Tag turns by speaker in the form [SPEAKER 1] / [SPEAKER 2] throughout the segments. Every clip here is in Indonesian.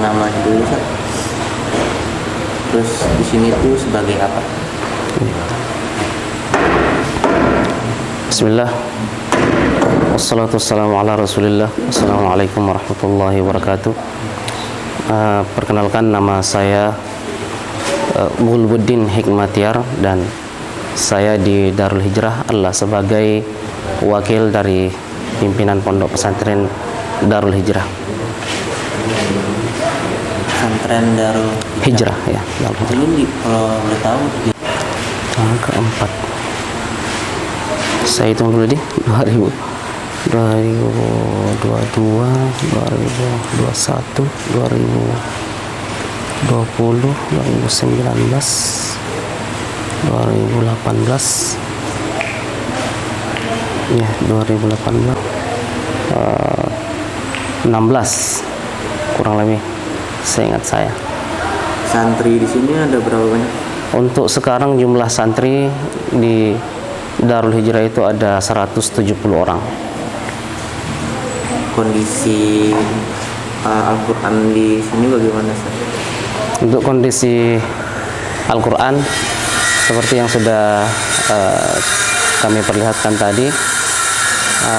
[SPEAKER 1] namanya dulu Ustaz. Terus di sini tuh sebagai apa?
[SPEAKER 2] Bismillah. Wassalatu wassalamu ala Rasulillah. Assalamualaikum warahmatullahi wabarakatuh. Perkenalkan, nama saya Bulbuddin Hikmatiar, dan saya di Darul Hijrah Allah sebagai wakil dari pimpinan Pondok Pesantren Darul Hijrah.
[SPEAKER 1] Pesantren Darul
[SPEAKER 2] Hijrah ya.
[SPEAKER 1] Ini kalau boleh tahu
[SPEAKER 2] Tahun keempat. Saya hitung dulu di 2022, 2021, 2020, 2019, 2018. Ya, 2018, 16 kurang lebih, seingat saya.
[SPEAKER 1] Santri di sini ada berapa banyak?
[SPEAKER 2] Untuk sekarang jumlah santri di Darul Hijrah itu ada 170 orang.
[SPEAKER 1] Kondisi Al-Quran di sini bagaimana Ustaz?
[SPEAKER 2] Untuk kondisi Al-Quran seperti yang sudah kami perlihatkan tadi,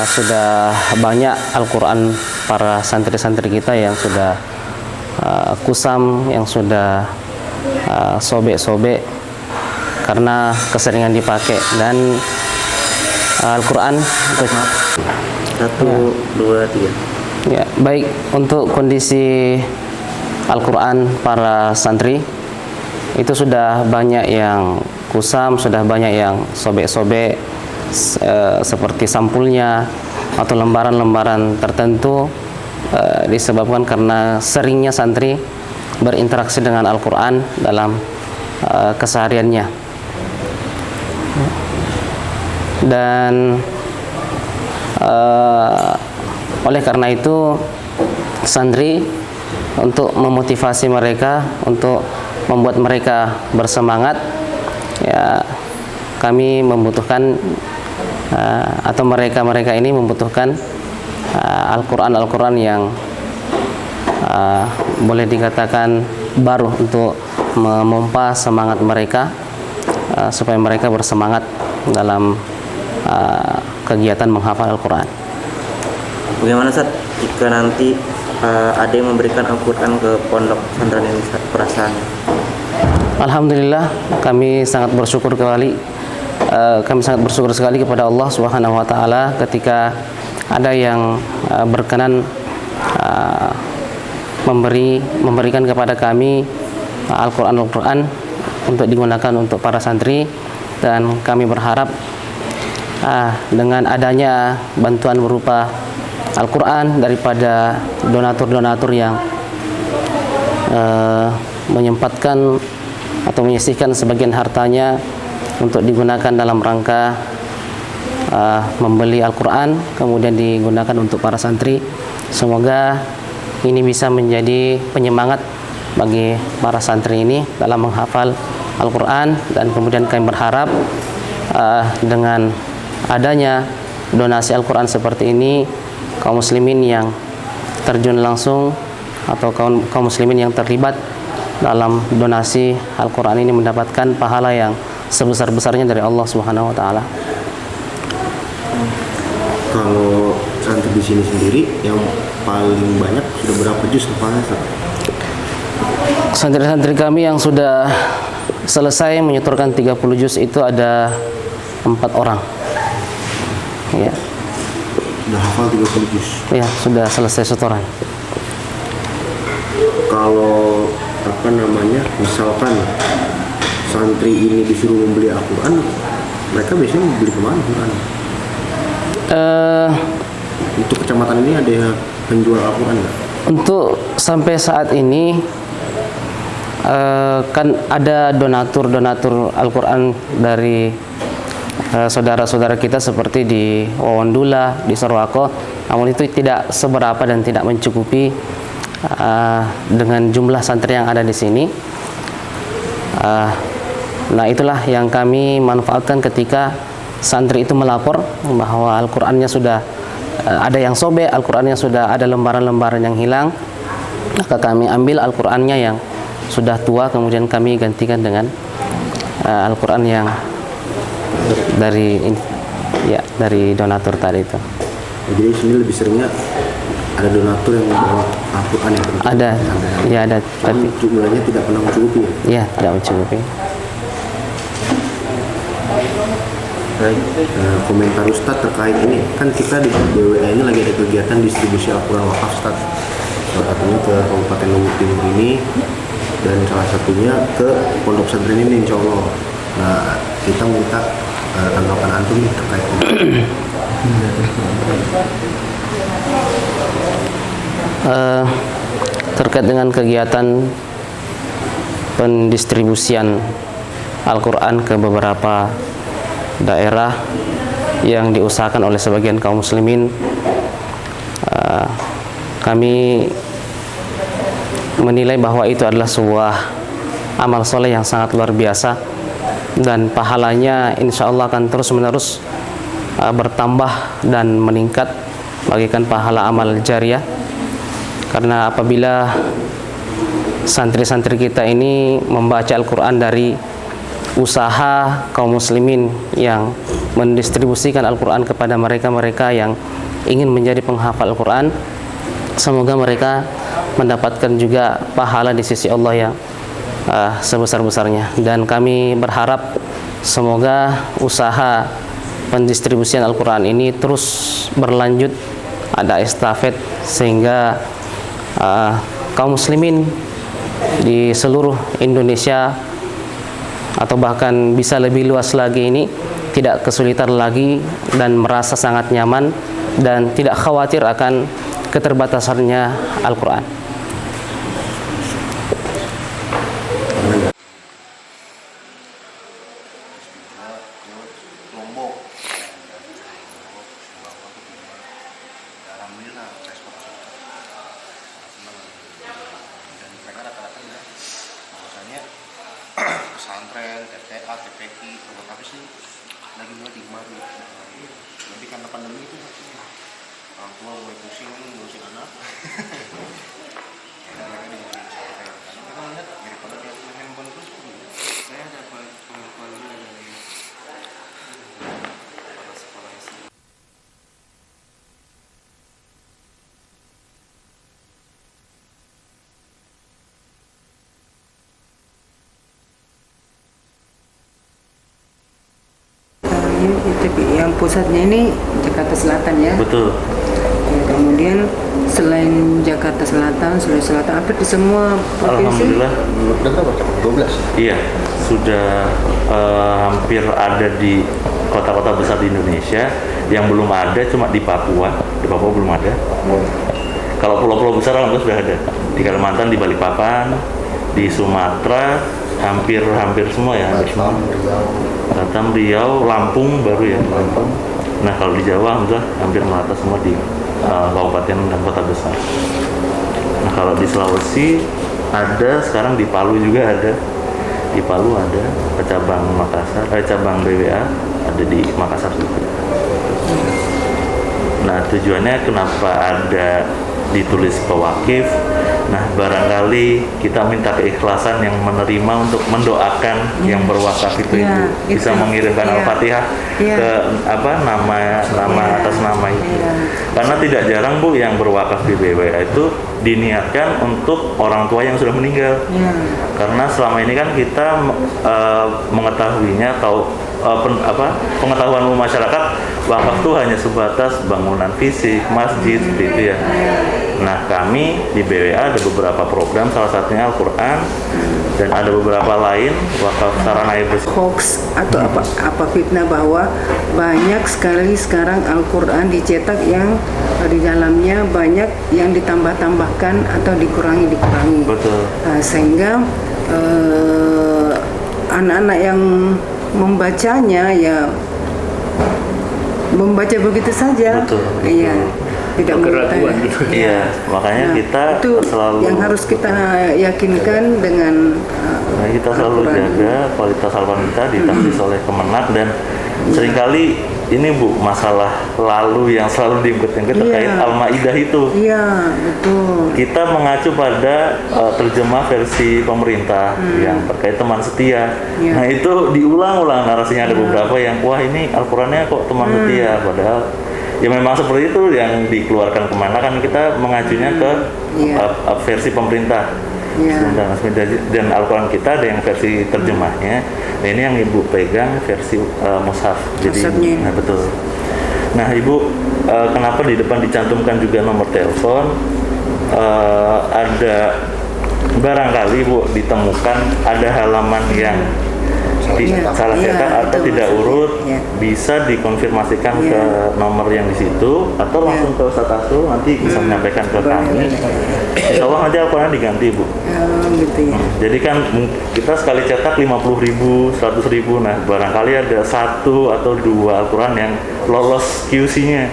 [SPEAKER 2] sudah banyak Al-Quran para santri-santri kita yang sudah kusam, yang sudah sobek-sobek karena keseringan dipakai. Dan Al-Quran
[SPEAKER 1] Satu, dua, tiga.
[SPEAKER 2] ya, baik untuk kondisi Al-Quran para santri itu sudah banyak yang kusam, sudah banyak yang sobek-sobek seperti sampulnya atau lembaran-lembaran tertentu, disebabkan karena seringnya santri berinteraksi dengan Al-Quran dalam kesehariannya. Dan oleh karena itu santri, untuk memotivasi mereka, untuk membuat mereka bersemangat, ya kami membutuhkan atau mereka ini membutuhkan Al-Quran yang boleh dikatakan baru untuk memompa semangat mereka, supaya mereka bersemangat dalam kegiatan menghafal Al-Quran.
[SPEAKER 1] Bagaimana Ustaz jika nanti ada yang memberikan Al-Quran ke pondok pesantren ini Ustaz, perasaannya?
[SPEAKER 2] Alhamdulillah, kami sangat bersyukur sekali kepada Allah Subhanahu wa taala ketika ada yang berkenan memberikan kepada kami Al-Quran untuk digunakan untuk para santri. Dan kami berharap dengan adanya bantuan berupa Al-Quran daripada donatur-donatur yang menyempatkan atau menyisihkan sebagian hartanya untuk digunakan dalam rangka membeli Al-Quran, kemudian digunakan untuk para santri. Semoga ini bisa menjadi penyemangat bagi para santri ini dalam menghafal Al-Quran. Dan kemudian kami berharap dengan adanya donasi Al-Quran seperti ini, kaum muslimin yang terjun langsung atau kaum muslimin yang terlibat dalam donasi Al-Quran ini mendapatkan pahala yang sebesar-besarnya dari Allah Subhanahu wa taala.
[SPEAKER 3] Kalau santri di sini sendiri yang paling banyak sudah berapa juz hafalnya?
[SPEAKER 2] Santri-santri kami yang sudah selesai menyetorkan 30 juz itu ada 4 orang. Ya.
[SPEAKER 3] Sudah hafal 30 juz.
[SPEAKER 2] Ya, sudah selesai setoran.
[SPEAKER 3] Kalau misalkan santri ini disuruh membeli Al-Quran, mereka biasanya membeli kemana Quran? Untuk kecamatan ini ada penjual Al-Quran nggak?
[SPEAKER 2] Untuk sampai saat ini kan ada donatur Al-Quran dari saudara-saudara kita seperti di Wawandula, di Sorowako, namun itu tidak seberapa dan tidak mencukupi dengan jumlah santri yang ada di sini. Nah, itulah yang kami manfaatkan ketika santri itu melapor bahwa Al-Qurannya sudah ada yang sobek, Al-Qurannya sudah ada lembaran-lembaran yang hilang. maka kami ambil Al-Qur'annya yang sudah tua, kemudian kami gantikan dengan Al-Qur'an yang dari donatur tadi itu.
[SPEAKER 3] Jadi sini lebih seringnya ada donatur yang membawa Al-Quran yang bentuk
[SPEAKER 2] Ada, ya ada,
[SPEAKER 3] tapi
[SPEAKER 2] tapi
[SPEAKER 3] jumlahnya tidak pernah mencukupi ya.
[SPEAKER 2] ya tidak mencukupi.
[SPEAKER 3] Baik, komentar Ustadz terkait ini, kan kita di BWA ini lagi ada kegiatan distribusi Al-Quran wakaf Ustadz. Salah satunya ke Kabupaten Lombok Timur ini, dan salah satunya ke Pondok Pesantren ini insya Allah. Nah, kita minta tanggapan antum nih terkait ini.
[SPEAKER 2] Terkait dengan kegiatan pendistribusian Al-Quran ke beberapa daerah yang diusahakan oleh sebagian kaum muslimin, kami menilai bahwa itu adalah sebuah amal soleh yang sangat luar biasa, dan pahalanya insya Allah akan terus menerus bertambah dan meningkat, bagikan pahala amal jariah. Karena apabila santri-santri kita ini membaca Al-Quran dari usaha kaum muslimin yang mendistribusikan Al-Quran kepada mereka-mereka yang ingin menjadi penghafal Al-Quran, semoga mereka mendapatkan juga pahala di sisi Allah yang sebesar-besarnya. Dan kami berharap semoga usaha pendistribusian Al-Quran ini terus berlanjut, ada estafet, sehingga kaum muslimin di seluruh Indonesia atau bahkan bisa lebih luas lagi ini tidak kesulitan lagi dan merasa sangat nyaman dan tidak khawatir akan keterbatasannya Al-Quran.
[SPEAKER 3] Pesantren, TTA, TPI, apa sih lagi mulai digemarin. Tapi karena pandemi itu orang tua mulai pusing ngurusin anak. Dan mereka dimulai pesantren. Karena mereka melihat daripada dia punya handphone terus, saya dapat pengakuan dulu dari kepala sekolah SD.
[SPEAKER 4] Yang pusatnya ini Jakarta Selatan ya.
[SPEAKER 1] Betul.
[SPEAKER 4] Ya, kemudian selain Jakarta Selatan, Sulawesi Selatan, hampir di semua provinsi.
[SPEAKER 1] Alhamdulillah.
[SPEAKER 3] Udah berapa? 12?
[SPEAKER 1] Iya, sudah hampir ada di kota-kota besar di Indonesia. Yang belum ada cuma di Papua. Di Papua belum ada. Kalau pulau-pulau besar alhamdulillah sudah ada. Di Kalimantan, di Balikpapan, di Sumatera, hampir semua ya. Batam, Riau, Lampung baru ya, Lampung. Nah kalau di Jawa alhamdulillah hampir merata semua di kabupaten dan kota besar. Nah kalau di Sulawesi ada, sekarang di Palu juga ada. Di Palu ada cabang Makassar, cabang BWA ada di Makassar juga. Nah tujuannya kenapa ada ditulis pewakif? Nah barangkali kita minta keikhlasan yang menerima untuk mendoakan yang berwakaf itu,
[SPEAKER 4] Ya,
[SPEAKER 1] Ibu bisa
[SPEAKER 4] itu.
[SPEAKER 1] mengirimkan
[SPEAKER 4] Ya.
[SPEAKER 1] Al-Fatihah
[SPEAKER 4] Ya.
[SPEAKER 1] ke nama atas nama itu.
[SPEAKER 4] Ya.
[SPEAKER 1] Karena tidak jarang Bu yang berwakaf di BWA itu diniatkan untuk orang tua yang sudah meninggal.
[SPEAKER 4] Ya.
[SPEAKER 1] Karena selama ini kan kita mengetahuinya atau pengetahuan umum masyarakat, wakaf itu hanya sebatas bangunan fisik, masjid seperti itu ya. Nah kami di BWA ada beberapa program, salah satunya Al-Quran, dan ada beberapa lain wakaf sarana ibadah.
[SPEAKER 4] Hoax atau apa fitnah bahwa banyak sekali sekarang Al-Quran dicetak yang di dalamnya banyak yang ditambah-tambahkan atau dikurangi.
[SPEAKER 1] Betul.
[SPEAKER 4] Sehingga anak-anak yang membacanya ya membaca begitu saja.
[SPEAKER 1] Betul.
[SPEAKER 4] Iya, tidak mengetahui.
[SPEAKER 1] Iya, makanya kita
[SPEAKER 4] itu
[SPEAKER 1] selalu
[SPEAKER 4] yang harus kita yakinkan dengan
[SPEAKER 1] kita selalu
[SPEAKER 4] Al-Quran.
[SPEAKER 1] jaga kualitas Al-Quran kita ditafsir oleh Kemenak, dan seringkali ini Bu, masalah lalu yang selalu diungkit-ungkit terkait
[SPEAKER 4] Iya.
[SPEAKER 1] Al-Maidah itu.
[SPEAKER 4] Iya, betul.
[SPEAKER 1] Kita mengacu pada terjemah versi pemerintah yang terkait teman setia.
[SPEAKER 4] Iya.
[SPEAKER 1] Nah itu diulang-ulang narasinya, ada beberapa yang wah ini Al-Qurannya kok teman setia, padahal ya memang seperti itu yang dikeluarkan kemana kan kita mengacunya ke
[SPEAKER 4] Iya.
[SPEAKER 1] versi pemerintah.
[SPEAKER 4] Iya.
[SPEAKER 1] Dan Al-Quran kita ada yang versi terjemahnya. Nah ini yang Ibu pegang versi mushaf. Jadi,
[SPEAKER 4] Mushafnya.
[SPEAKER 1] nah betul. Nah Ibu, kenapa di depan dicantumkan juga nomor telepon? Ada barangkali Bu ditemukan ada halaman yang salah
[SPEAKER 4] Iya,
[SPEAKER 1] cetak atau
[SPEAKER 4] itu
[SPEAKER 1] tidak
[SPEAKER 4] maksudnya.
[SPEAKER 1] urut,
[SPEAKER 4] Iya.
[SPEAKER 1] bisa dikonfirmasikan
[SPEAKER 4] Iya.
[SPEAKER 1] ke nomor yang di situ atau langsung ke Ustaz Asrul, nanti bisa menyampaikan ke kami. Insya Allah nanti Al-Quran diganti Bu.
[SPEAKER 4] Gitu ya.
[SPEAKER 1] Jadi kan kita sekali cetak 50.000, 100.000. Nah barangkali ada 1 atau 2 Al-Quran yang lolos QC-nya.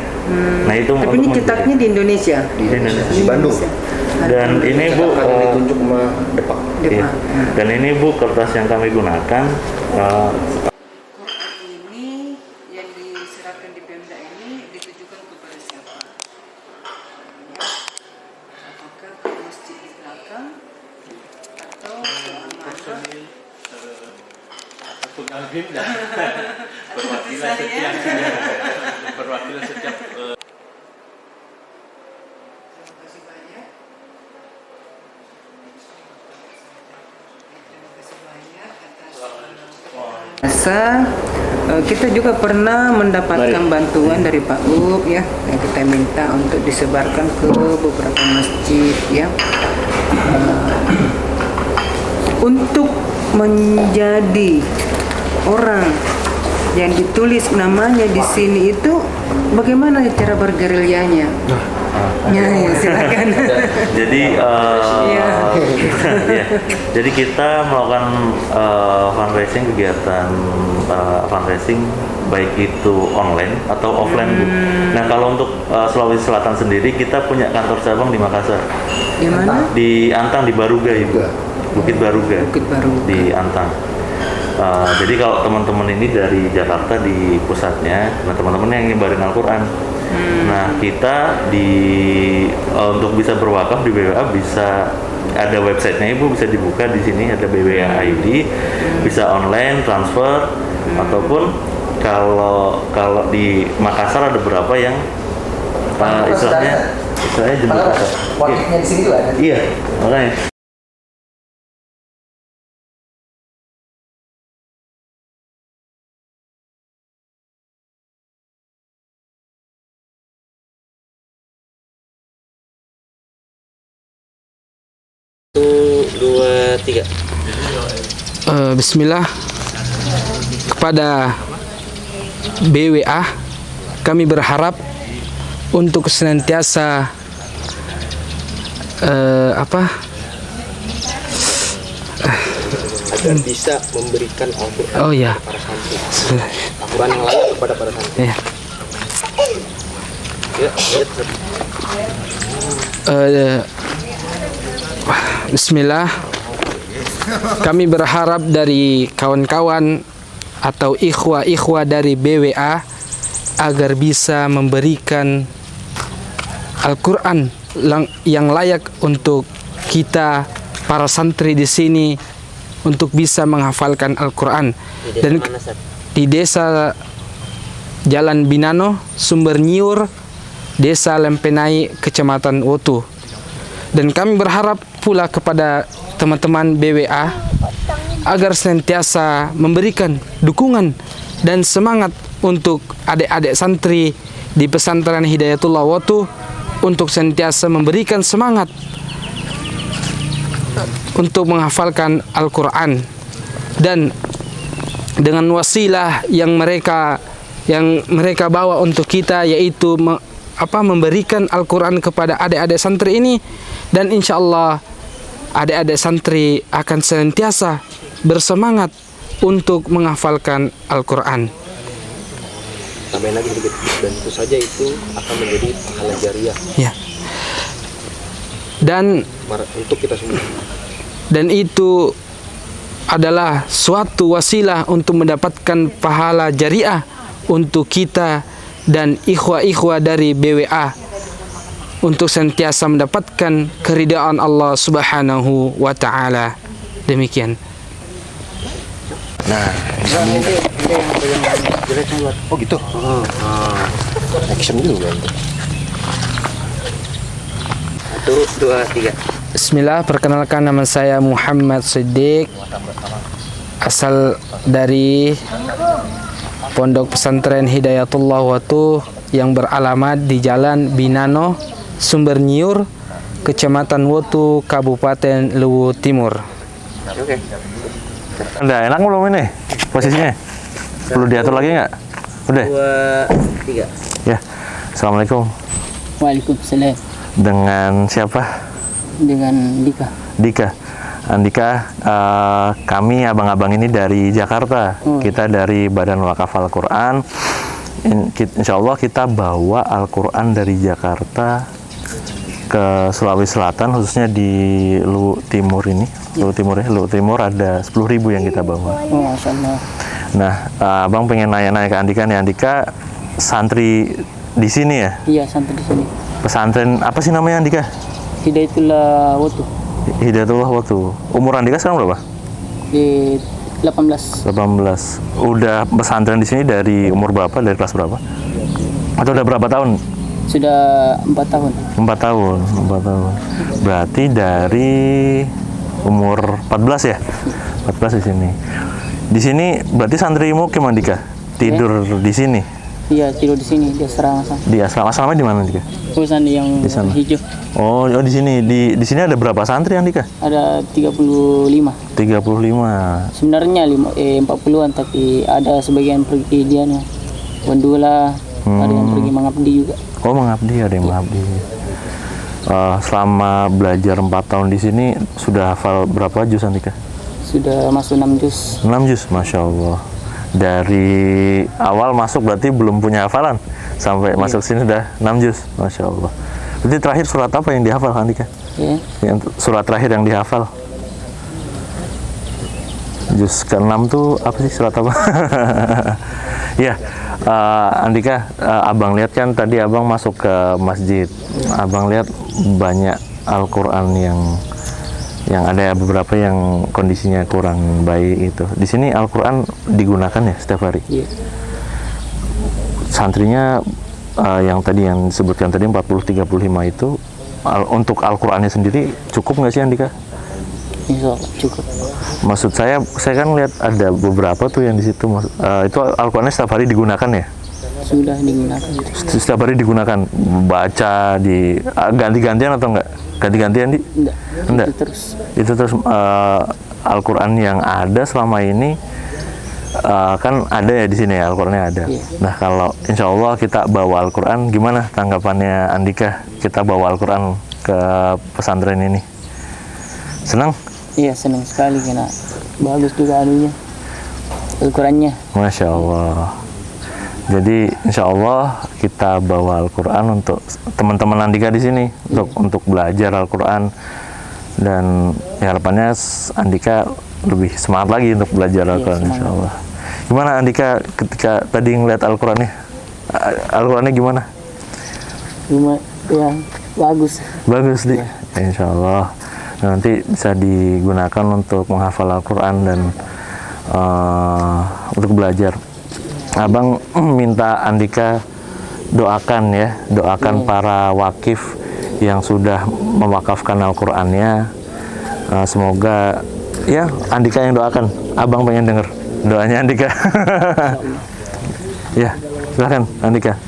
[SPEAKER 1] Nah itu
[SPEAKER 4] Tapi ini cetaknya di Indonesia.
[SPEAKER 1] di Indonesia.
[SPEAKER 3] Di Bandung.
[SPEAKER 1] Dan ini Bu,
[SPEAKER 3] Cetakan yang ditunjuk sama Depak.
[SPEAKER 1] iya. Dan ini Bu kertas yang kami gunakan.
[SPEAKER 4] Quran ini yang diserahkan di Pemda ini ditujukan kepada siapa? Ya. Apakah ke masjid di belakang atau ke Al-Ma'arif?
[SPEAKER 5] Perwakilan setiap
[SPEAKER 4] Terima kasih banyak. Terima kasih banyak atas kita juga pernah mendapatkan bantuan dari Pak UP ya, yang kita minta untuk disebarkan ke beberapa masjid ya. Untuk menjadi orang yang ditulis namanya di sini itu bagaimana cara bergerilyanya? Ya, silakan.
[SPEAKER 1] Jadi
[SPEAKER 4] Iya.
[SPEAKER 1] iya. Jadi kita melakukan fundraising, kegiatan fundraising baik itu online atau offline Bu. Nah kalau untuk Sulawesi Selatan sendiri kita punya kantor cabang di Makassar,
[SPEAKER 4] Di mana?
[SPEAKER 1] di Antang, di Baruga Ibu, Bukit Baruga,
[SPEAKER 4] Bukit Baruga.
[SPEAKER 1] di Antang. Jadi kalau teman-teman ini dari Jakarta di pusatnya, nah teman-teman yang nyebarin Al-Quran. Nah kita untuk bisa berwakaf di BWA bisa ada websitenya Ibu, bisa dibuka di sini ada BWA ID, bisa online transfer ataupun kalau di Makassar ada beberapa yang istilahnya jemput kasar.
[SPEAKER 2] Wakilnya di sini juga ada.
[SPEAKER 1] Iya, makanya.
[SPEAKER 6] Bismillah, kepada BWA kami berharap untuk senantiasa
[SPEAKER 3] Agar bisa memberikan Al-Quran
[SPEAKER 6] oh ya,
[SPEAKER 3] para santri. Al-Quran yang layak kepada para santri.
[SPEAKER 6] ya.
[SPEAKER 3] Ya, lihat.
[SPEAKER 6] Bismillah, kami berharap dari kawan-kawan atau ikhwah-ikhwah dari BWA agar bisa memberikan Al-Quran yang layak untuk kita para santri di sini untuk bisa menghafalkan Al-Quran. Dan di desa Jalan Binano, Sumber Nyiur, Desa Lempenai, Kecamatan Wotu. Dan kami berharap pula kepada teman-teman BWA agar senantiasa memberikan dukungan dan semangat untuk adik-adik santri di pesantren Hidayatullah Wotu untuk senantiasa memberikan semangat untuk menghafalkan Al-Quran, dan dengan wasilah yang mereka bawa untuk kita, yaitu memberikan Al-Quran kepada adik-adik santri ini. Dan insya Allah adik-adik santri akan senantiasa bersemangat untuk menghafalkan Al-Quran.
[SPEAKER 3] Tambahin lagi sedikit, dan tentu saja itu akan menjadi pahala jariah
[SPEAKER 6] Ya. Dan
[SPEAKER 3] untuk kita semua.
[SPEAKER 6] Dan itu adalah suatu wasilah untuk mendapatkan pahala jariah untuk kita dan ikhwah-ikhwah dari BWA untuk senantiasa mendapatkan keridaan Allah Subhanahu wa taala. Demikian.
[SPEAKER 3] Oh gitu. Action dulu kan. 1, 2, 3.
[SPEAKER 6] Bismillah, perkenalkan nama saya Muhammad Siddiq, asal dari Pondok Pesantren Hidayatullah Watuh yang beralamat di Jalan Binano, Sumber Nyiur, Kecamatan Watu, Kabupaten Luwu Timur.
[SPEAKER 3] Oke.
[SPEAKER 1] Udah enak belum ini posisinya? Perlu diatur lagi nggak? Udah?
[SPEAKER 3] 2, 3.
[SPEAKER 1] Ya. Assalamualaikum.
[SPEAKER 2] Waalaikumsalam.
[SPEAKER 1] Dengan siapa?
[SPEAKER 2] Dengan Dika.
[SPEAKER 1] Dika. Andika, kami abang-abang ini dari Jakarta. Kita dari Badan Wakaf Al-Quran. Insya Allah kita bawa Al-Quran dari Jakarta ke Sulawesi Selatan, khususnya di Luwu Timur ini. Luwu Timur ya, Luwu Timur ada 10.000 yang kita bawa.
[SPEAKER 2] Oh, Masya Allah.
[SPEAKER 1] Nah, abang pengen nanya-nanya ke Andika nih. Andika santri di sini ya?
[SPEAKER 2] Iya, santri di sini.
[SPEAKER 1] Pesantren apa sih namanya Andika?
[SPEAKER 2] Hidayatullah Watu.
[SPEAKER 1] Hidayatullah Watu. Umur Andika sekarang berapa?
[SPEAKER 2] Di 18.
[SPEAKER 1] 18. Udah pesantren di sini dari umur berapa? Dari kelas berapa? Atau udah berapa tahun?
[SPEAKER 2] Sudah 4 tahun.
[SPEAKER 1] 4 tahun. 4 tahun. Berarti dari umur 14 ya? 14 di sini. Di sini berarti santrimu gimana Dika? Tidur di sini?
[SPEAKER 2] Iya, tidur di sini di asrama.
[SPEAKER 1] Di asrama. Asrama di mana Dika?
[SPEAKER 2] Urusan yang
[SPEAKER 1] Di sana.
[SPEAKER 2] hijau.
[SPEAKER 1] Oh, di sini. Di sini ada berapa santri Andika?
[SPEAKER 2] Ada 35.
[SPEAKER 1] 35.
[SPEAKER 2] Sebenarnya 40-an, tapi ada sebagian pergi dia nih. Bendula, ada yang pergi mengabdi juga.
[SPEAKER 1] Oh, mengabdi, ada yang mengabdi. Selama belajar 4 tahun di sini sudah hafal berapa juz Andika?
[SPEAKER 2] Sudah masuk 6 juz.
[SPEAKER 1] 6 juz, Masya Allah. Dari awal masuk berarti belum punya hafalan, sampai masuk sini sudah 6 juz, Masya Allah. Berarti terakhir surat apa yang dihafal Andika?
[SPEAKER 2] Ya.
[SPEAKER 1] Yang surat terakhir yang dihafal? Juz ke-6 tuh apa sih, surat apa? Ya, Andika, abang lihat kan tadi abang masuk ke masjid, abang lihat banyak Al-Quran yang ada beberapa yang kondisinya kurang baik itu. Di sini Al-Quran digunakan ya setiap hari?
[SPEAKER 2] Iya.
[SPEAKER 1] Santrinya yang tadi yang disebutkan tadi 40-35 itu untuk Al-Qurannya sendiri cukup nggak sih Andika?
[SPEAKER 2] Insya Allah cukup.
[SPEAKER 1] Maksud saya kan lihat ada beberapa tuh yang di situ. Itu Al-Qurannya setiap hari digunakan ya?
[SPEAKER 2] Sudah digunakan.
[SPEAKER 1] Setiap hari digunakan, baca di ganti-gantian atau enggak? Ganti-gantian di? Enggak. Itu terus Al-Quran yang ada selama ini kan ada ya di sini ya, Al-Qurannya ada.
[SPEAKER 2] Iya.
[SPEAKER 1] Nah, kalau insya Allah kita bawa Al-Quran, gimana tanggapannya Andika? Kita bawa Al-Quran ke pesantren ini. Senang?
[SPEAKER 2] Iya, senang sekali karena bagus juga anunya. Al-Qurannya.
[SPEAKER 1] Masya Allah. Jadi insya Allah kita bawa Al-Quran untuk teman-teman Andika di sini, untuk belajar Al-Quran, dan ya, harapannya Andika lebih semangat lagi untuk belajar Al-Quran, insya Allah. Gimana Andika ketika tadi ngeliat Al-Qurannya? Al-Qurannya gimana?
[SPEAKER 2] Cuma ya bagus.
[SPEAKER 1] Bagus di, insya Allah. Nanti bisa digunakan untuk menghafal Al-Quran dan untuk belajar. Abang minta Andika doakan ya, doakan para wakif yang sudah mewakafkan Al-Qurannya. Semoga ya Andika yang doakan. Abang pengen denger doanya Andika. Ya, silakan Andika.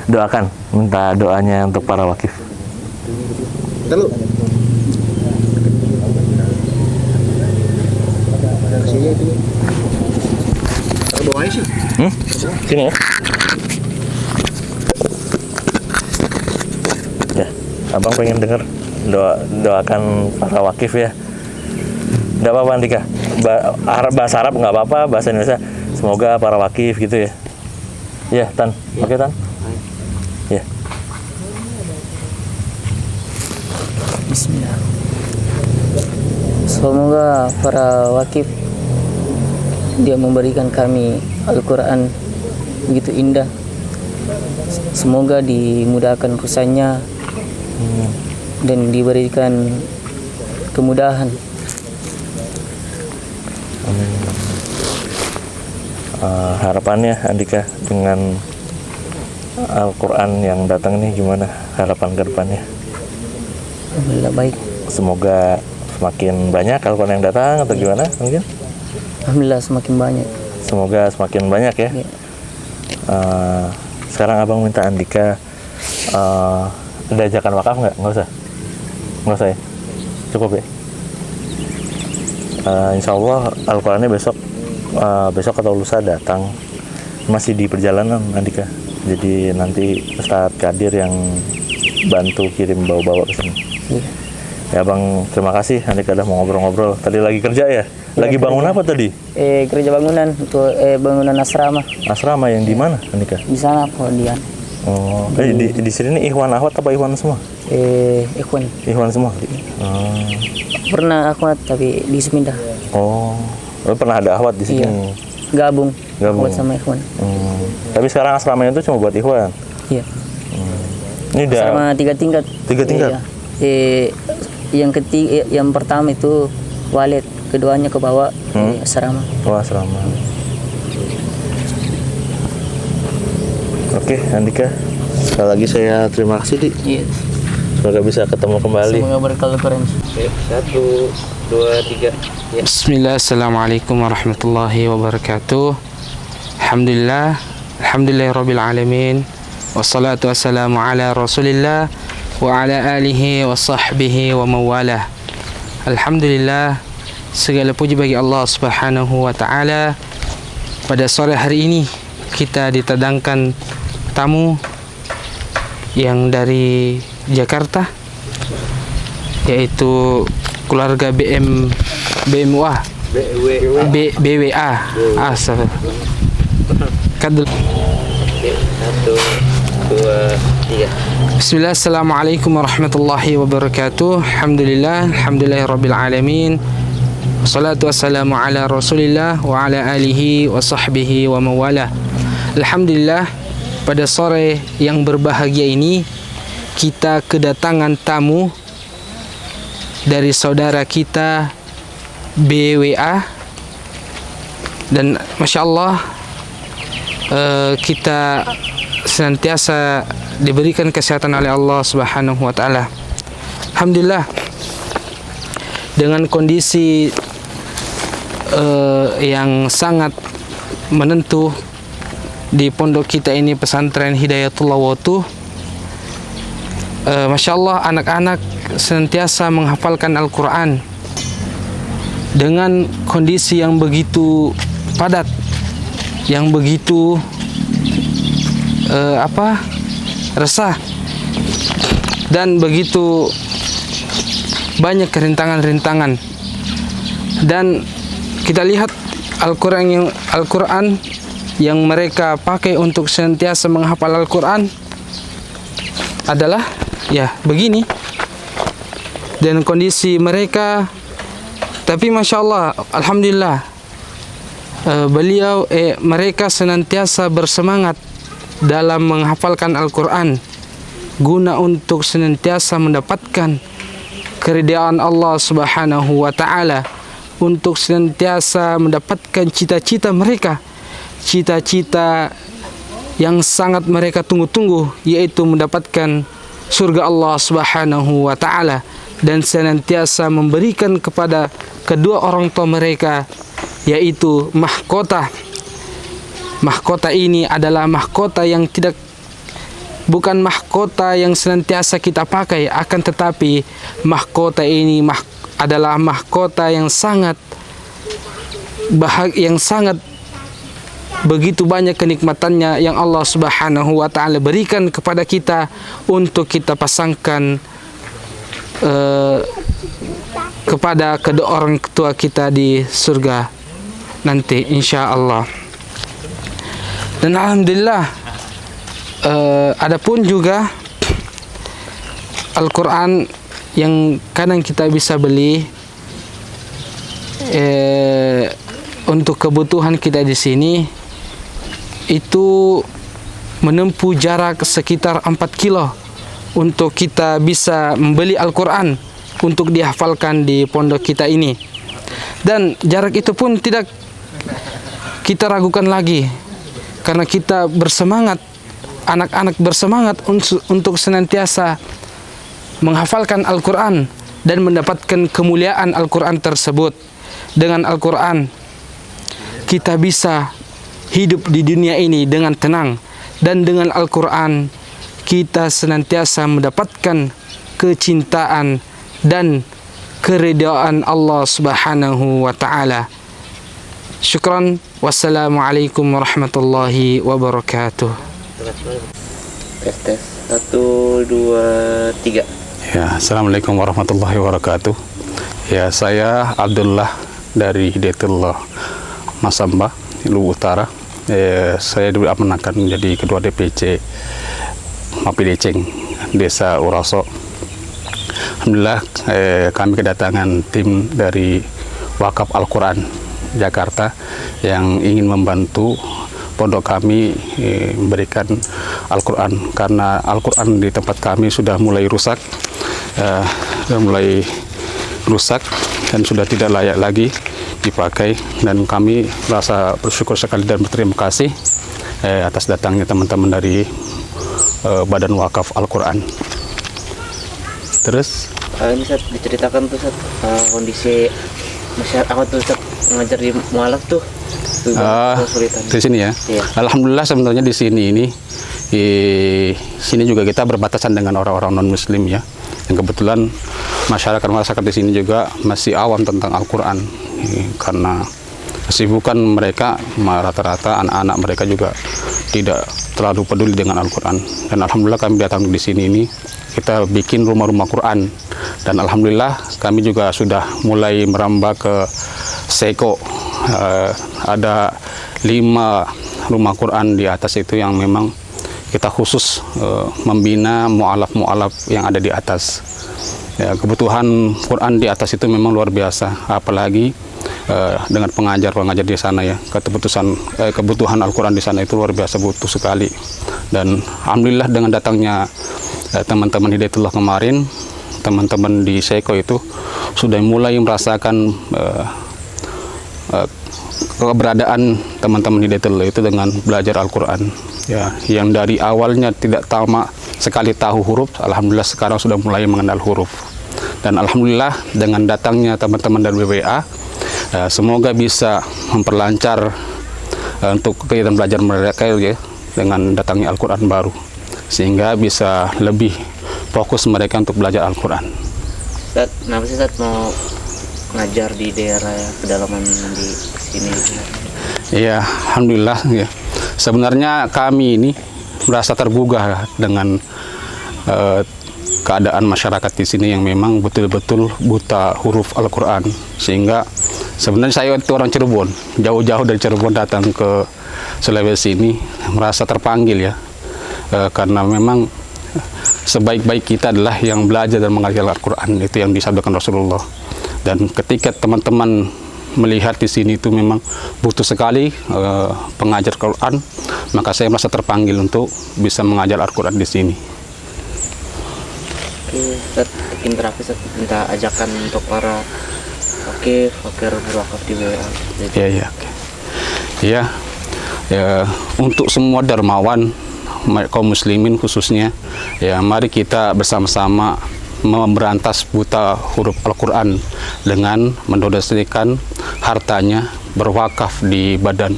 [SPEAKER 1] Doakan, minta doanya untuk para wakif.
[SPEAKER 3] Lalu bawahnya sih.
[SPEAKER 1] Sini ya. Ya, abang pengen denger doakan para wakif ya. Nggak apa-apa Andika. Bahasa Arab nggak apa-apa, bahasa Indonesia. Semoga para wakif gitu ya. Ya, Tan. Oke, Tan. Ya.
[SPEAKER 2] Bismillah. Semoga para wakif dia memberikan kami Al-Quran
[SPEAKER 5] begitu indah. Semoga dimudahkan urusannya dan diberikan kemudahan.
[SPEAKER 1] Harapannya Andika dengan Al-Quran yang datang nih, gimana harapan ke depannya?
[SPEAKER 5] Alhamdulillah baik.
[SPEAKER 1] Semoga semakin banyak Al-Quran yang datang atau gimana mungkin?
[SPEAKER 5] Alhamdulillah semakin banyak.
[SPEAKER 1] Semoga semakin banyak ya.
[SPEAKER 5] Ya.
[SPEAKER 1] Sekarang abang minta Andika ada ajakan wakaf nggak? Nggak usah ya? Cukup ya? Insya Allah Al-Qurannya besok atau lusa datang, masih di perjalanan Andika. Jadi nanti Ustadz Kadir yang bantu kirim bawa-bawa ke sini.
[SPEAKER 5] Iya.
[SPEAKER 1] Ya Bang, terima kasih Andika udah mau ngobrol-ngobrol. Tadi lagi kerja ya? Lagi bangun apa tadi?
[SPEAKER 5] Kerja bangunan untuk bangunan asrama.
[SPEAKER 1] Asrama yang di mana Andika?
[SPEAKER 5] Di sana Pohdian.
[SPEAKER 1] Oh, di sini nih Ikhwan Akhwat apa Ikhwan semua?
[SPEAKER 5] Ikhwan.
[SPEAKER 1] Ikhwan semua.
[SPEAKER 5] Pernah akhwat tapi di Semindah.
[SPEAKER 1] Oh, pernah ada Akhwat di sini.
[SPEAKER 5] Iya. Gabung. Akhwat sama Ikhwan.
[SPEAKER 1] Tapi sekarang asramanya itu cuma buat Ikhwan.
[SPEAKER 5] Iya.
[SPEAKER 1] Ini udah
[SPEAKER 5] Asrama 3 tingkat.
[SPEAKER 1] 3 tingkat.
[SPEAKER 5] Iya. Yang pertama itu walet, keduanya ke bawah asrama.
[SPEAKER 1] Oh, asrama. Oke, Andika. Sekali lagi saya terima kasih, Di.
[SPEAKER 5] Iya.
[SPEAKER 1] Semoga bisa ketemu kembali.
[SPEAKER 5] Semoga berkah keren.
[SPEAKER 1] 1, 2, 3. Ya.
[SPEAKER 6] Bismillah, assalamualaikum warahmatullahi wabarakatuh. Alhamdulillahirabbil alamin. Wassalatu wassalamu ala Rasulillah wa ala alihi wa sahbihi wa mawalah. Alhamdulillah, segala puji bagi Allah Subhanahu wa taala. Pada sore hari ini kita ditadangkan tamu yang dari Jakarta, yaitu keluarga BWA. Kadul. 1, 2, 3. Bismillah, assalamualaikum warahmatullahi wabarakatuh. Alhamdulillahirabbil alamin. Wassalatu wassalamu ala Rasulillah wa ala alihi wa sahbihi wa mawalah. Alhamdulillah, pada sore yang berbahagia ini kita kedatangan tamu dari saudara kita BWA, dan Masya Allah kita senantiasa diberikan kesehatan oleh Allah Subhanahu wa taala. Alhamdulillah, dengan kondisi yang sangat menentu di pondok kita ini, pesantren Hidayatullah Watuh, Masya Allah, anak-anak senantiasa menghafalkan Al-Quran dengan kondisi yang begitu padat, yang begitu resah, dan begitu banyak kerintangan-rintangan. Dan kita lihat Al-Quran yang mereka pakai untuk senantiasa menghafal Al-Quran adalah ya begini, dan kondisi mereka. Tapi Masya Allah, Alhamdulillah, mereka senantiasa bersemangat dalam menghafalkan Al-Quran guna untuk senantiasa mendapatkan keridhaan Allah Subhanahu wa taala, untuk senantiasa mendapatkan cita-cita mereka, cita-cita yang sangat mereka tunggu-tunggu, yaitu mendapatkan surga Allah Subhanahu wa taala, dan senantiasa memberikan kepada kedua orang tua mereka yaitu mahkota. Mahkota ini adalah mahkota yang bukan mahkota yang senantiasa kita pakai, akan tetapi mahkota ini adalah mahkota yang sangat begitu banyak kenikmatannya yang Allah Subhanahu wa taala berikan kepada kita untuk kita pasangkan kepada kedua orang tua kita di surga nanti insyaallah. Dan alhamdulillah, adapun juga Al-Quran yang kadang kita bisa beli untuk kebutuhan kita di sini, itu menempuh jarak sekitar 4 kilo untuk kita bisa membeli Al-Quran untuk dihafalkan di pondok kita ini. Dan jarak itu pun tidak kita ragukan lagi, karena kita bersemangat, anak-anak bersemangat untuk senantiasa menghafalkan Al-Quran dan mendapatkan kemuliaan Al-Quran tersebut. Dengan Al-Quran kita bisa hidup di dunia ini dengan tenang, dan dengan Al-Quran kita senantiasa mendapatkan kecintaan dan keridhaan Allah Subhanahu wa taala. Syukran. Wassalamualaikum warahmatullahi wabarakatuh.
[SPEAKER 5] Tes 1 2 3.
[SPEAKER 7] Ya, Assalamualaikum warahmatullahi wabarakatuh. Ya, saya Abdullah dari Hidayatullah Masamba, Luwu Utara. Saya diamanahkan menjadi Ketua DPC Mapi Deceng, Desa Uraso. Alhamdulillah, kami kedatangan tim dari Wakaf Al-Quran Jakarta yang ingin membantu pondok kami memberikan Al-Quran, karena Al-Quran di tempat kami sudah mulai rusak, dan sudah tidak layak lagi dipakai, dan kami merasa bersyukur sekali dan berterima kasih atas datangnya teman-teman dari Badan Wakaf Al-Quran. Terus
[SPEAKER 5] Ini Ustaz, diceritakan tuh Ustaz, kondisi masyarakat tuh Ustaz ngajar di mualaf tuh. Kesulitan.
[SPEAKER 7] Di sini ya.
[SPEAKER 5] Iya.
[SPEAKER 7] Alhamdulillah sebenarnya di sini juga kita berbatasan dengan orang-orang non Muslim ya. Yang kebetulan masyarakat di sini juga masih awam tentang Al-Quran, karena kesibukan mereka rata-rata anak-anak mereka juga tidak terlalu peduli dengan Al-Quran. Dan alhamdulillah kami datang di sini ini kita bikin rumah-rumah Quran, dan alhamdulillah kami juga sudah mulai merambah ke Seko. Ada 5 rumah Quran di atas itu yang memang kita khusus membina mu'alaf yang ada di atas. Ya, kebutuhan Quran di atas itu memang luar biasa, apalagi dengan pengajar di sana ya. Kebutuhan Al-Quran di sana itu luar biasa, butuh sekali. Dan alhamdulillah dengan datangnya teman-teman Hidayatullah kemarin, teman-teman di Seko itu sudah mulai merasakan keberadaan teman-teman Hidayatullah itu dengan belajar Al-Quran ya, yang dari awalnya tidak sekali tahu huruf, alhamdulillah sekarang sudah mulai mengenal huruf. Dan alhamdulillah dengan datangnya teman-teman dari BWA, semoga bisa memperlancar untuk kegiatan belajar mereka ya, dengan datangnya Al-Quran baru, sehingga bisa lebih fokus mereka untuk belajar Al-Quran.
[SPEAKER 5] Ustaz, kenapa sih Ustaz mau ngajar di daerah pedalaman di sini?
[SPEAKER 7] Iya, alhamdulillah ya. Sebenarnya kami ini merasa tergugah dengan keadaan masyarakat di sini yang memang betul-betul buta huruf Al-Quran, sehingga sebenarnya saya itu orang Cirebon, jauh-jauh dari Cirebon datang ke Sulawesi ini merasa terpanggil ya, karena memang sebaik-baik kita adalah yang belajar dan mengajar Al-Quran, itu yang disabdakan Rasulullah. Dan ketika teman-teman melihat di sini itu memang butuh sekali pengajar Quran, maka saya merasa terpanggil untuk bisa mengajar Al-Quran di sini.
[SPEAKER 5] Oke, Ustaz, mungkin terakhir Ustaz minta ajakan untuk para fakir berwakaf di BWA.
[SPEAKER 7] Iya. Ya, untuk semua dermawan kaum muslimin khususnya, ya mari kita bersama-sama memberantas buta huruf Al-Quran dengan mendonasikan hartanya berwakaf di Badan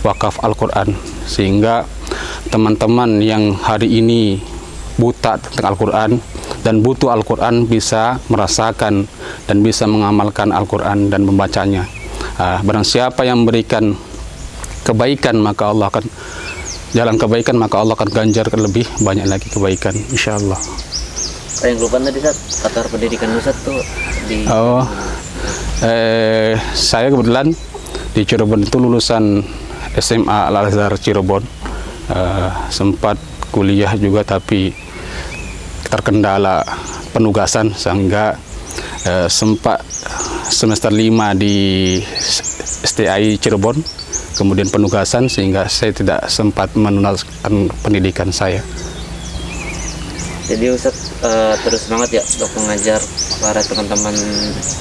[SPEAKER 7] Wakaf Al-Quran, sehingga teman-teman yang hari ini buta tentang Al-Quran dan butuh Al-Quran bisa merasakan dan bisa mengamalkan Al-Quran dan membacanya. Barang siapa yang memberikan kebaikan, maka Allah akan jalan kebaikan, maka Allah akan ganjarkan lebih banyak lagi kebaikan, insyaallah.
[SPEAKER 5] Yang lupa tadi Ustaz, latar pendidikan Ustaz tuh di
[SPEAKER 7] saya kebetulan di Cirebon itu lulusan SMA Al-Azhar Cirebon, sempat kuliah juga tapi terkendala penugasan sehingga sempat semester 5 di STI Cirebon, kemudian penugasan sehingga saya tidak sempat menuntaskan pendidikan saya.
[SPEAKER 5] Jadi Ustadz terus semangat ya untuk mengajar para teman-teman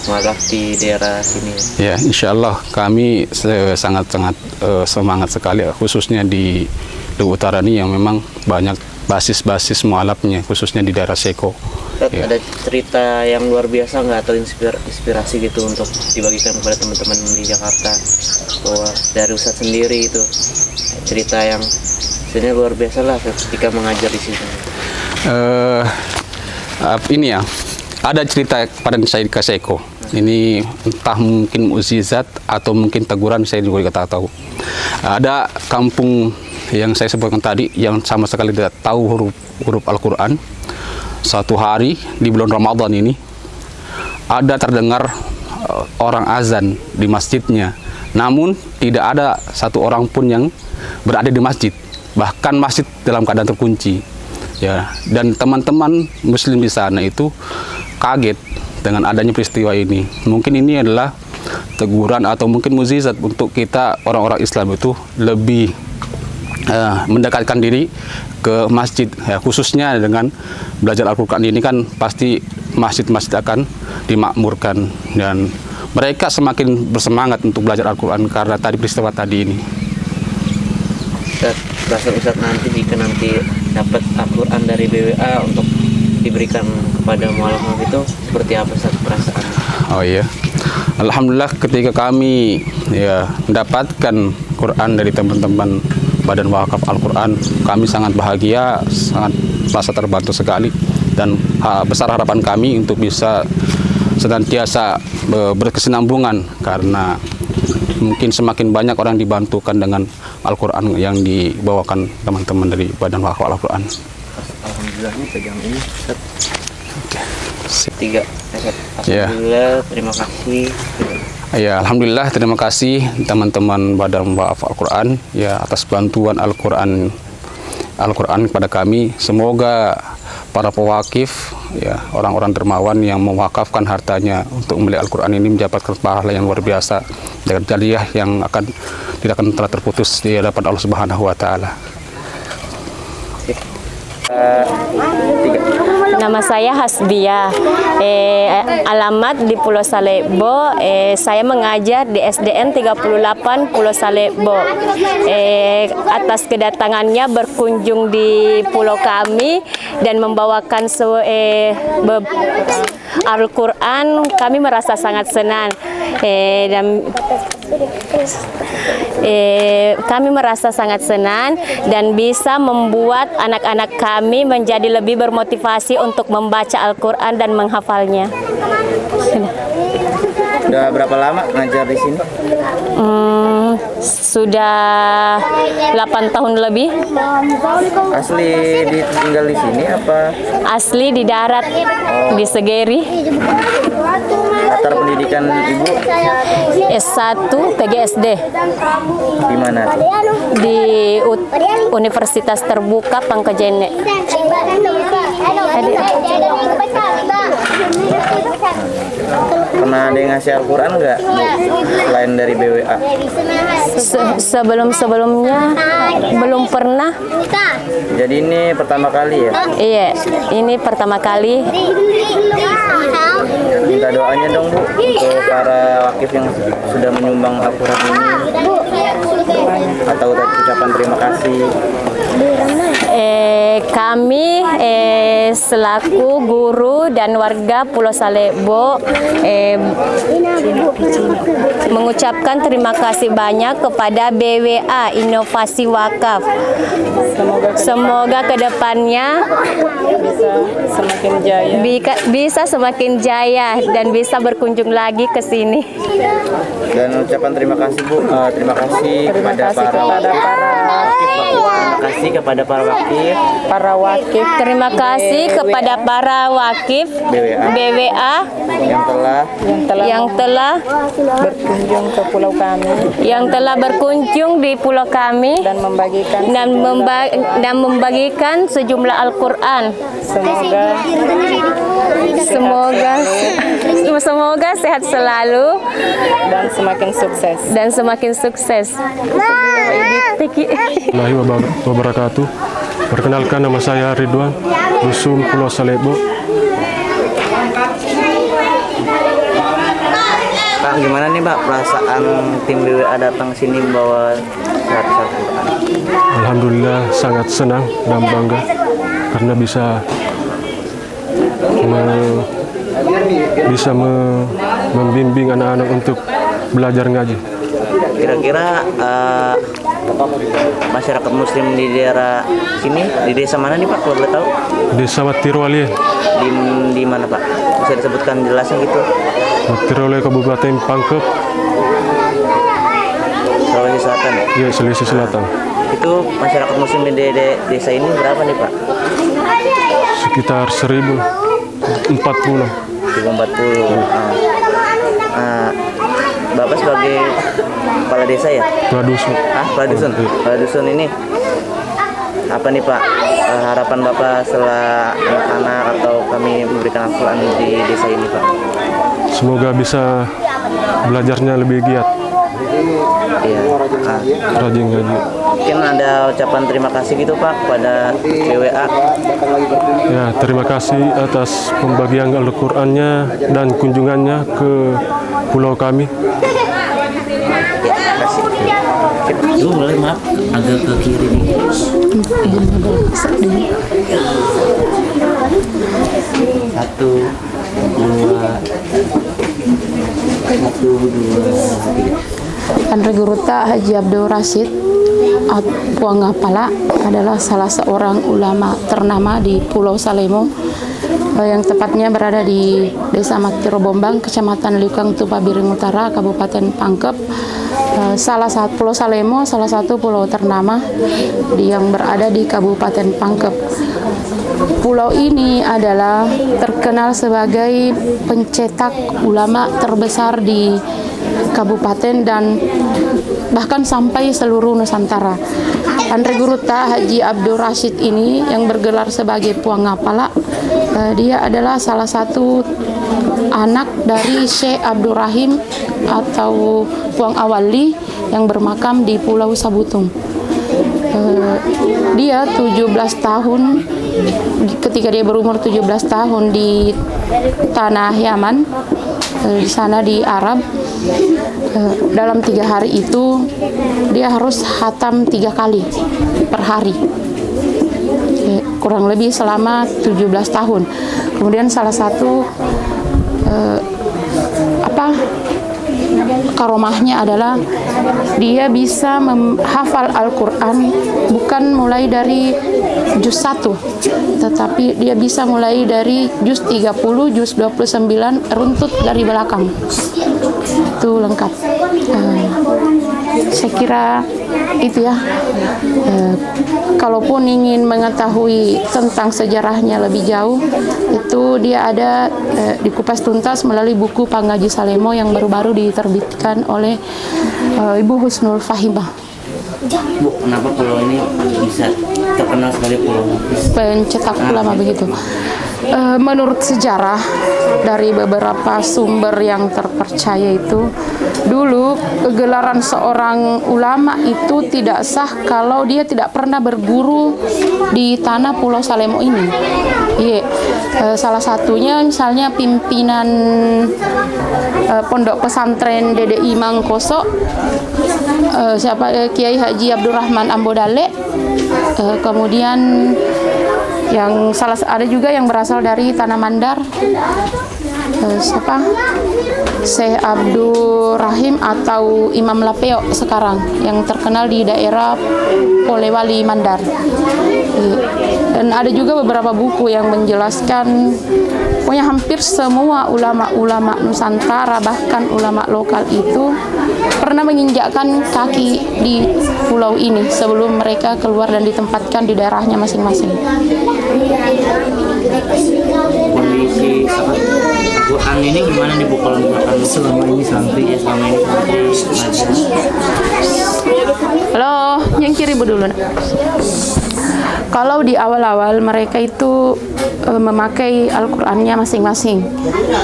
[SPEAKER 5] mualaf di daerah sini.
[SPEAKER 7] Ya, insya Allah kami sangat-sangat semangat sekali, khususnya di Luwu Utara ini yang memang banyak basis-basis mualafnya, khususnya di daerah Seko. Ya.
[SPEAKER 5] Ada cerita yang luar biasa nggak atau inspirasi gitu untuk dibagikan kepada teman-teman di Jakarta, bahwa dari Ustadz sendiri itu cerita yang sebenarnya luar biasa lah ketika mengajar di sini.
[SPEAKER 7] Ini ya, ada cerita pada saya di Seko. Ini entah mungkin mukjizat atau mungkin teguran, saya juga tidak tahu. Ada kampung yang saya sebutkan tadi yang sama sekali tidak tahu huruf Al-Quran. Satu hari di bulan Ramadan ini ada terdengar orang azan di masjidnya, namun tidak ada satu orang pun yang berada di masjid, bahkan masjid dalam keadaan terkunci. Ya, dan teman-teman Muslim di sana itu kaget dengan adanya peristiwa ini. Mungkin ini adalah teguran atau mungkin mukjizat untuk kita orang-orang Islam itu lebih mendekatkan diri ke masjid, ya, khususnya dengan belajar Al-Quran ini kan pasti masjid-masjid akan dimakmurkan dan mereka semakin bersemangat untuk belajar Al-Quran karena tadi peristiwa tadi ini.
[SPEAKER 5] Ustadz nanti jika nanti dapat Al-Quran dari BWA untuk diberikan kepada mualaf itu seperti apa Ustadz perasaan?
[SPEAKER 7] Oh iya, alhamdulillah ketika kami ya mendapatkan Quran dari teman-teman Badan Wakaf Al-Quran, kami sangat bahagia, sangat merasa terbantu sekali, dan besar harapan kami untuk bisa senantiasa berkesinambungan karena mungkin semakin banyak orang dibantukan dengan Al-Quran yang dibawakan teman-teman dari Badan Wakaf Al-Quran.
[SPEAKER 5] Alhamdulillah ini pegang ini Ustaz.
[SPEAKER 7] Oke.
[SPEAKER 5] Tiga. Alhamdulillah, terima kasih.
[SPEAKER 7] Ya, alhamdulillah terima kasih teman-teman Badan Wakaf Al-Quran ya atas bantuan Al-Quran kepada kami. Semoga para pewakif ya orang-orang dermawan yang mewakafkan hartanya untuk membeli Al-Quran ini mendapatkan pahala yang luar biasa dan jariah yang tidak akan telah terputus di hadapan Allah Subhanahu wa taala.
[SPEAKER 8] Nama saya Hasbiah, alamat di Pulau Salebo. Saya mengajar di SDN 38 Pulau Salebo. Atas kedatangannya berkunjung di pulau kami dan membawakan Al-Quran, kami merasa sangat senang. Kami merasa sangat senang dan bisa membuat anak-anak kami menjadi lebih bermotivasi untuk membaca Al-Quran dan menghafalnya.
[SPEAKER 5] Sudah berapa lama ngajar di sini?
[SPEAKER 8] Sudah 8 tahun lebih.
[SPEAKER 5] Asli tinggal di sini apa?
[SPEAKER 8] Asli di darat, di Segeri.
[SPEAKER 5] Latar pendidikan Ibu?
[SPEAKER 8] S1 PGSD.
[SPEAKER 5] Di mana tuh?
[SPEAKER 8] Di Universitas Terbuka Pangkajene.
[SPEAKER 5] Pernah ada yang ngasih Al-Quran nggak selain dari BWA?
[SPEAKER 8] Sebelum-sebelumnya belum pernah.
[SPEAKER 5] Jadi ini pertama kali ya?
[SPEAKER 8] Iya, ini pertama kali.
[SPEAKER 5] Minta doanya dong Bu untuk para wakif yang sudah menyumbang Al-Quran ini, atau ucapan terima kasih.
[SPEAKER 8] Kami selaku guru dan warga Pulau Salebo mengucapkan terima kasih banyak kepada BWA Inovasi Wakaf. Semoga kedepannya bisa semakin jaya dan bisa berkunjung lagi ke sini.
[SPEAKER 5] Dan ucapan terima kasih Bu, terima kasih kepada para wakif. Terima kasih kepada para wakif.
[SPEAKER 8] Terima kasih kepada para wakif BWA yang telah berkunjung ke pulau kami, yang telah berkunjung di pulau kami dan membagikan sejumlah Al-Quran. Semoga sehat selalu
[SPEAKER 9] dan semakin sukses.
[SPEAKER 10] Warahmatullahi wabarakatuh. Perkenalkan, nama saya Ridwan, dusun Pulau Salebo.
[SPEAKER 5] Pak, gimana nih Pak perasaan tim BWA datang sini membawa syarat Al-Quran?
[SPEAKER 10] Alhamdulillah sangat senang dan bangga karena bisa membimbing anak-anak untuk belajar ngaji.
[SPEAKER 5] Kira-kira masyarakat muslim di daerah sini, di desa mana nih Pak, kalau boleh tahu?
[SPEAKER 10] Desa Matirwali,
[SPEAKER 5] Di mana Pak? Bisa disebutkan jelasnya gitu?
[SPEAKER 10] Matirwali, Kabupaten Pangkep,
[SPEAKER 5] Sulawesi Selatan.
[SPEAKER 10] ya, Sulawesi Selatan.
[SPEAKER 5] Itu masyarakat muslim di desa ini berapa nih Pak?
[SPEAKER 10] Sekitar 1040.
[SPEAKER 5] 1040. Bapak sebagai kepala desa ya?
[SPEAKER 10] Kepala dusun.
[SPEAKER 5] Kepala dusun. Kepala dusun ini apa nih Pak? Harapan Bapak setelah anak-anak atau kami memberikan Al-Quran di desa ini Pak?
[SPEAKER 10] Semoga bisa belajarnya lebih giat.
[SPEAKER 5] Iya.
[SPEAKER 10] Rajin ngaji.
[SPEAKER 5] Mungkin ada ucapan terima kasih gitu Pak kepada BWA.
[SPEAKER 10] Ya, terima kasih atas pembagian Al-Qur'annya dan kunjungannya ke pulau kami.
[SPEAKER 2] Ibu boleh maaf agak ke kiri nih. Satu, dua, tiga.
[SPEAKER 11] Andre Guruta Haji Abdul Rashid Puang Ngapala adalah salah seorang ulama ternama di Pulau Salemo, yang tepatnya berada di Desa Matiro Bombang, Kecamatan Liukang, Tupa Biring Utara, Kabupaten Pangkep. Pulau Salemo salah satu pulau ternama yang berada di Kabupaten Pangkep. Pulau ini adalah terkenal sebagai pencetak ulama terbesar di kabupaten dan bahkan sampai seluruh Nusantara. Andre Guruta Haji Abdul Rashid ini yang bergelar sebagai Puang Ngapala, dia adalah salah satu anak dari Syekh Abdul Rahim atau Puang Awali yang bermakam di Pulau Sabutung. Dia 17 tahun, ketika dia berumur 17 tahun di tanah Yaman, di sana di Arab, dalam 3 hari itu dia harus khatam 3 kali per hari, kurang lebih selama 17 tahun. Kemudian salah satu karomahnya adalah dia bisa menghafal Al-Quran bukan mulai dari juz 1, tetapi dia bisa mulai dari juz 30, juz 29, runtut dari belakang. Itu lengkap. Saya kira itu ya. Kalaupun ingin mengetahui tentang sejarahnya lebih jauh, itu dia ada dikupas tuntas melalui buku Pangaji Salemo yang baru-baru diterbitkan oleh Ibu Husnul Fahimah.
[SPEAKER 2] Bu, kenapa pulau ini bisa terkenal sebagai pulau
[SPEAKER 11] pencetak ulama begitu? Menurut sejarah dari beberapa sumber yang terpercaya itu, dulu kegelaran seorang ulama itu tidak sah kalau dia tidak pernah berguru di tanah Pulau Salemo ini. Salah satunya misalnya pimpinan pondok pesantren DDI Mangkoso, Kiai Haji Abdurrahman Ambodale, kemudian yang ada juga yang berasal dari Tanah Mandar, Syekh Abdul Rahim atau Imam Lapeo sekarang yang terkenal di daerah Polewali Mandar. Dan ada juga beberapa buku yang menjelaskan pokoknya hampir semua ulama-ulama Nusantara, bahkan ulama lokal itu pernah menginjakkan kaki di pulau ini sebelum mereka keluar dan ditempatkan di daerahnya masing-masing.
[SPEAKER 2] Kondisi Al-Quran ini gimana nih Bu, kalau misalkan selama ini santri ngajar?
[SPEAKER 11] Halo, yang kiri Bu dulu. Kalau di awal-awal mereka itu memakai Al-Qur'annya masing-masing.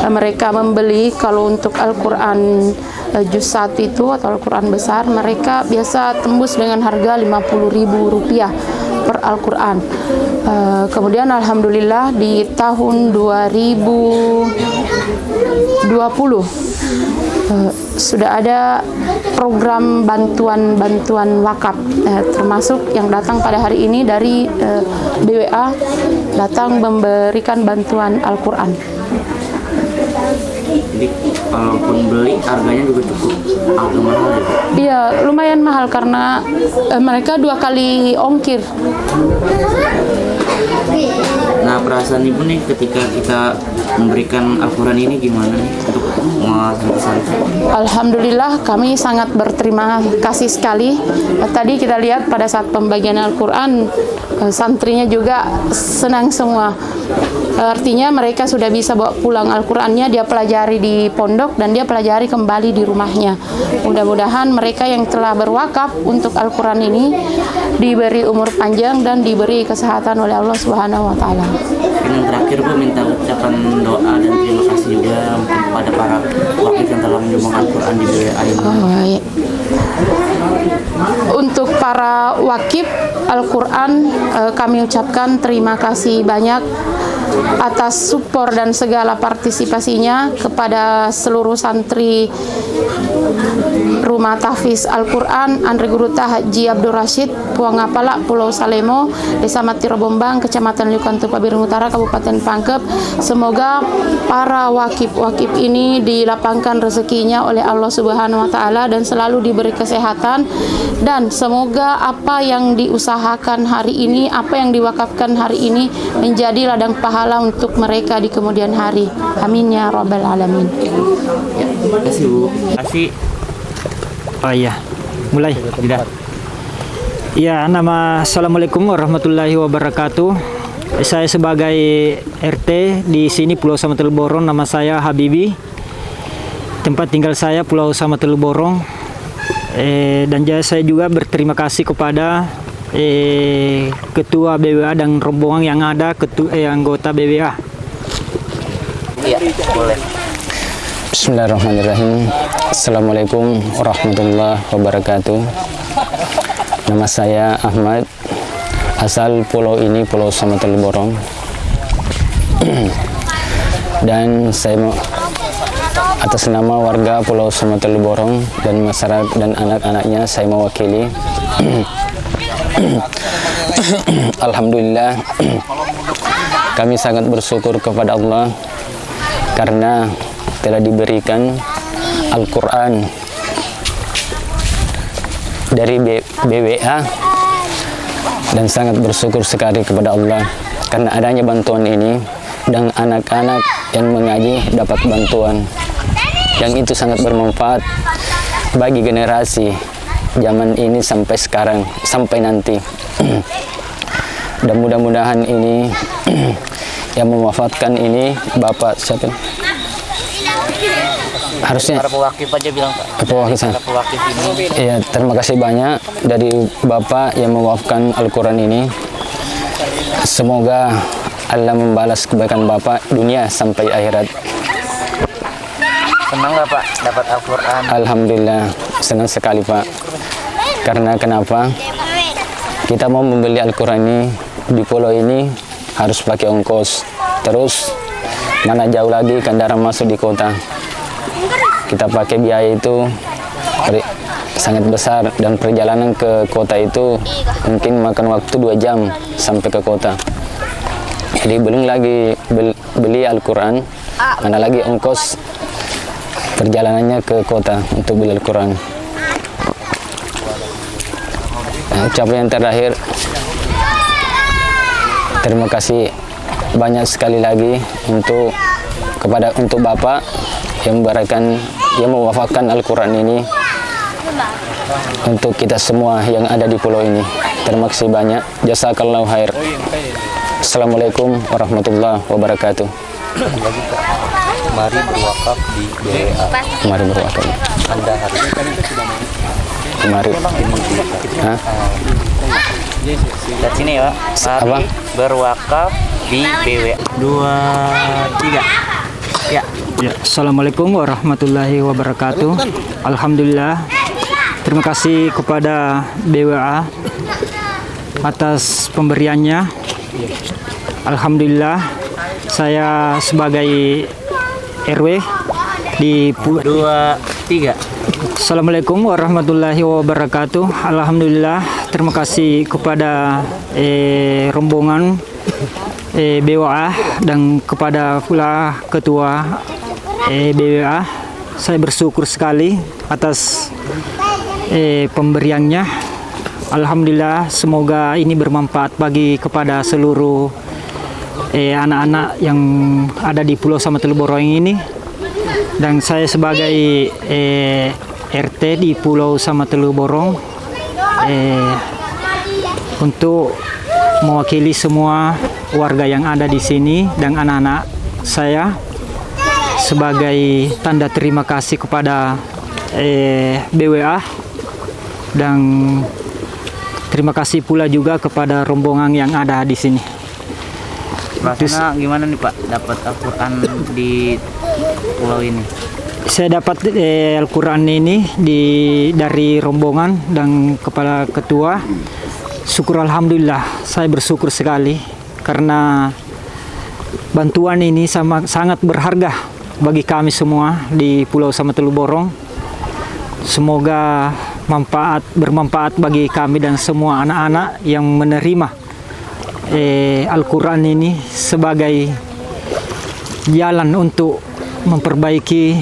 [SPEAKER 11] Mereka membeli, kalau untuk Al-Qur'an juz 1 itu atau Al-Qur'an besar, mereka biasa tembus dengan harga Rp50.000 per Al-Qur'an. Kemudian alhamdulillah di tahun 2020 sudah ada program bantuan wakaf, termasuk yang datang pada hari ini dari BWA, datang memberikan bantuan Al-Quran.
[SPEAKER 5] Jadi kalaupun beli harganya juga cukup agak mahal ya?
[SPEAKER 11] Iya, lumayan mahal karena mereka 2 kali ongkir.
[SPEAKER 5] Nah, perasaan ibu nih ketika kita memberikan Al-Quran ini gimana nih untuk santri?
[SPEAKER 11] Alhamdulillah kami sangat berterima kasih sekali. Tadi kita lihat pada saat pembagian Al-Quran, santrinya juga senang semua. Artinya mereka sudah bisa bawa pulang Al-Qurannya, dia pelajari di pondok dan dia pelajari kembali di rumahnya. Mudah-mudahan mereka yang telah berwakaf untuk Al-Quran ini diberi umur panjang dan diberi kesehatan oleh Allah Subhanahu wa Ta'ala.
[SPEAKER 5] Yang terakhir Bu, minta ucapan doa dan terima kasih juga mungkin kepada para wakif yang telah menyumbang Al-Quran di BWA ini.
[SPEAKER 11] Baik. Untuk para wakif Al-Quran, kami ucapkan terima kasih banyak atas support dan segala partisipasinya kepada seluruh santri Rumah Tahfiz Al-Quran Andri Guruta Haji Abdul Rashid, Puangapala, Pulau Salemo, Desa Matiro Bombang, Kecamatan Liukantu, Pabiring Utara, Kabupaten Pangkep. Semoga para wakif-wakif ini dilapangkan rezekinya oleh Allah Subhanahu wa Ta'ala dan selalu diberi kesehatan, dan semoga apa yang diusahakan hari ini, apa yang diwakafkan hari ini menjadi ladang pahala untuk mereka di kemudian hari. Amin ya rabbal alamin.
[SPEAKER 5] Ya, terima kasih Bu. Terima kasih.
[SPEAKER 12] Oh iya, mulai.
[SPEAKER 5] Tidak.
[SPEAKER 12] Ya, Assalamualaikum warahmatullahi wabarakatuh. Saya sebagai RT di sini Pulau Samatelu Borong, nama saya Habibi. Tempat tinggal saya Pulau Samatelu Borong. Dan saya juga berterima kasih kepada Ketua BWA dan rombongan yang ada, anggota BWA.
[SPEAKER 5] Iya, boleh.
[SPEAKER 2] Bismillahirrahmanirrahim. Assalamualaikum warahmatullahi wabarakatuh. Nama saya Ahmad, asal pulau ini Pulau Samatelu Borong. Dan saya mau atas nama warga Pulau Samatelu Borong dan masyarakat dan anak-anaknya saya mewakili. Alhamdulillah kami sangat bersyukur kepada Allah karena telah diberikan Al-Quran dari BWA, dan sangat bersyukur sekali kepada Allah karena adanya bantuan ini dan anak-anak yang mengaji dapat bantuan yang itu sangat bermanfaat bagi generasi zaman ini sampai sekarang, sampai nanti. Dan mudah-mudahan ini yang mewafatkan ini Bapak siapa? Harusnya
[SPEAKER 5] para pewakif aja bilang Pak.
[SPEAKER 2] Para
[SPEAKER 5] pewakif ini.
[SPEAKER 2] Iya, terima kasih banyak dari Bapak yang mewakafkan Al-Quran ini. Semoga Allah membalas kebaikan Bapak dunia sampai akhirat.
[SPEAKER 5] Senang nggak Pak dapat Al-Quran?
[SPEAKER 2] Alhamdulillah, senang sekali Pak. Karena kenapa? Kita mau membeli Al-Quran ini di pulau ini harus pakai ongkos. Terus mana jauh lagi kendaraan masuk di kota. Kita pakai biaya itu sangat besar, dan perjalanan ke kota itu mungkin makan waktu 2 jam sampai ke kota. Jadi belum lagi beli Al-Quran, mana lagi ongkos perjalanannya ke kota untuk beli Al-Quran. Nah, ucapan yang terakhir, terima kasih banyak sekali lagi untuk Bapak yang mewafatkan Al-Quran ini untuk kita semua yang ada di pulau ini. Terima kasih banyak. Jazakallahu khair. Assalamualaikum warahmatullahi wabarakatuh.
[SPEAKER 5] Mari berwakaf di BWA.
[SPEAKER 2] Mari berwakaf.
[SPEAKER 5] Anda harus
[SPEAKER 7] Mari. Hah?
[SPEAKER 5] Lihat sini ya,
[SPEAKER 7] Apa?
[SPEAKER 5] mari berwakaf di BWA. 2, 3. Ya.
[SPEAKER 12] Ya, Assalamualaikum warahmatullahi wabarakatuh. Alhamdulillah. Terima kasih kepada BWA atas pemberiannya. Alhamdulillah, saya sebagai RW di
[SPEAKER 5] 2, 3.
[SPEAKER 12] Assalamualaikum warahmatullahi wabarakatuh. Alhamdulillah, terima kasih kepada rombongan BWA dan kepada pula ketua BWA. Saya bersyukur sekali atas pemberiannya. Alhamdulillah, semoga ini bermanfaat bagi kepada seluruh anak-anak yang ada di Pulau Samatelu Borong ini. Dan saya sebagai RT di Pulau Samatelu Borong untuk mewakili semua warga yang ada di sini dan anak-anak saya sebagai tanda terima kasih kepada BWA dan terima kasih pula juga kepada rombongan yang ada di sini.
[SPEAKER 5] Rasanya gimana nih Pak dapat Al-Quran di pulau ini?
[SPEAKER 12] Saya dapat Al-Quran ini dari rombongan dan kepala ketua. Syukur alhamdulillah, saya bersyukur sekali karena bantuan ini sangat berharga bagi kami semua di Pulau Samatelu Borong. Semoga bermanfaat bagi kami dan semua anak-anak yang menerima Al-Quran ini sebagai jalan untuk memperbaiki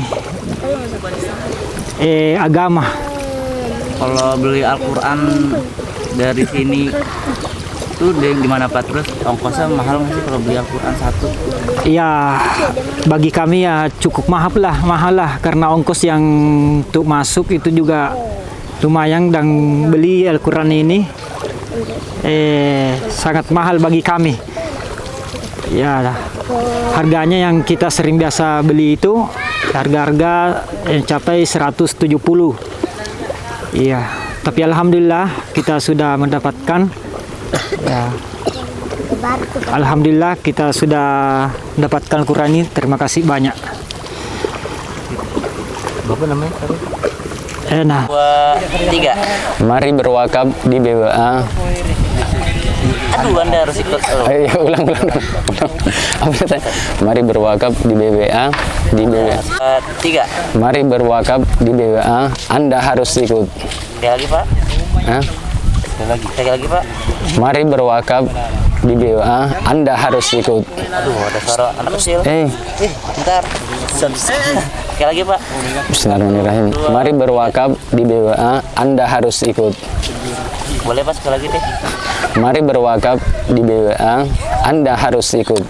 [SPEAKER 12] agama.
[SPEAKER 5] Kalau beli Al-Quran dari sini itu gimana Pak? Terus ongkosnya mahal nggak sih kalau beli Al-Quran satu?
[SPEAKER 12] Ya, bagi kami ya cukup mahal lah karena ongkos yang untuk masuk itu juga lumayan dan beli Al-Quran ini sangat mahal bagi kami. Ya, harganya yang kita sering biasa beli itu harga-harga mencapai 170. Iya, tapi alhamdulillah kita sudah mendapatkan. Ya, alhamdulillah kita sudah mendapatkan Quran ini. Terima kasih banyak.
[SPEAKER 5] Bapak namanya?
[SPEAKER 12] Nah.
[SPEAKER 5] 2, 3.
[SPEAKER 7] Mari berwakaf di BWA.
[SPEAKER 5] Aduh, Anda harus ikut.
[SPEAKER 7] Ulang. Apa katanya? Mari berwakaf di BWA.
[SPEAKER 5] 3.
[SPEAKER 7] Mari berwakaf di BWA. Anda harus ikut.
[SPEAKER 5] Sekali lagi Pak.
[SPEAKER 7] Hah?
[SPEAKER 5] Sekali lagi Pak.
[SPEAKER 7] Mari berwakaf di BWA. Anda harus ikut.
[SPEAKER 5] Aduh, ada suara anak kecil. Bentar. Sekali lagi Pak.
[SPEAKER 7] Bismillahirrahmanirrahim. Mari berwakaf di BWA. Anda harus ikut.
[SPEAKER 5] Boleh Pak sekali lagi deh.
[SPEAKER 7] Mari berwakaf di BWA. Anda harus ikut.
[SPEAKER 5] 1,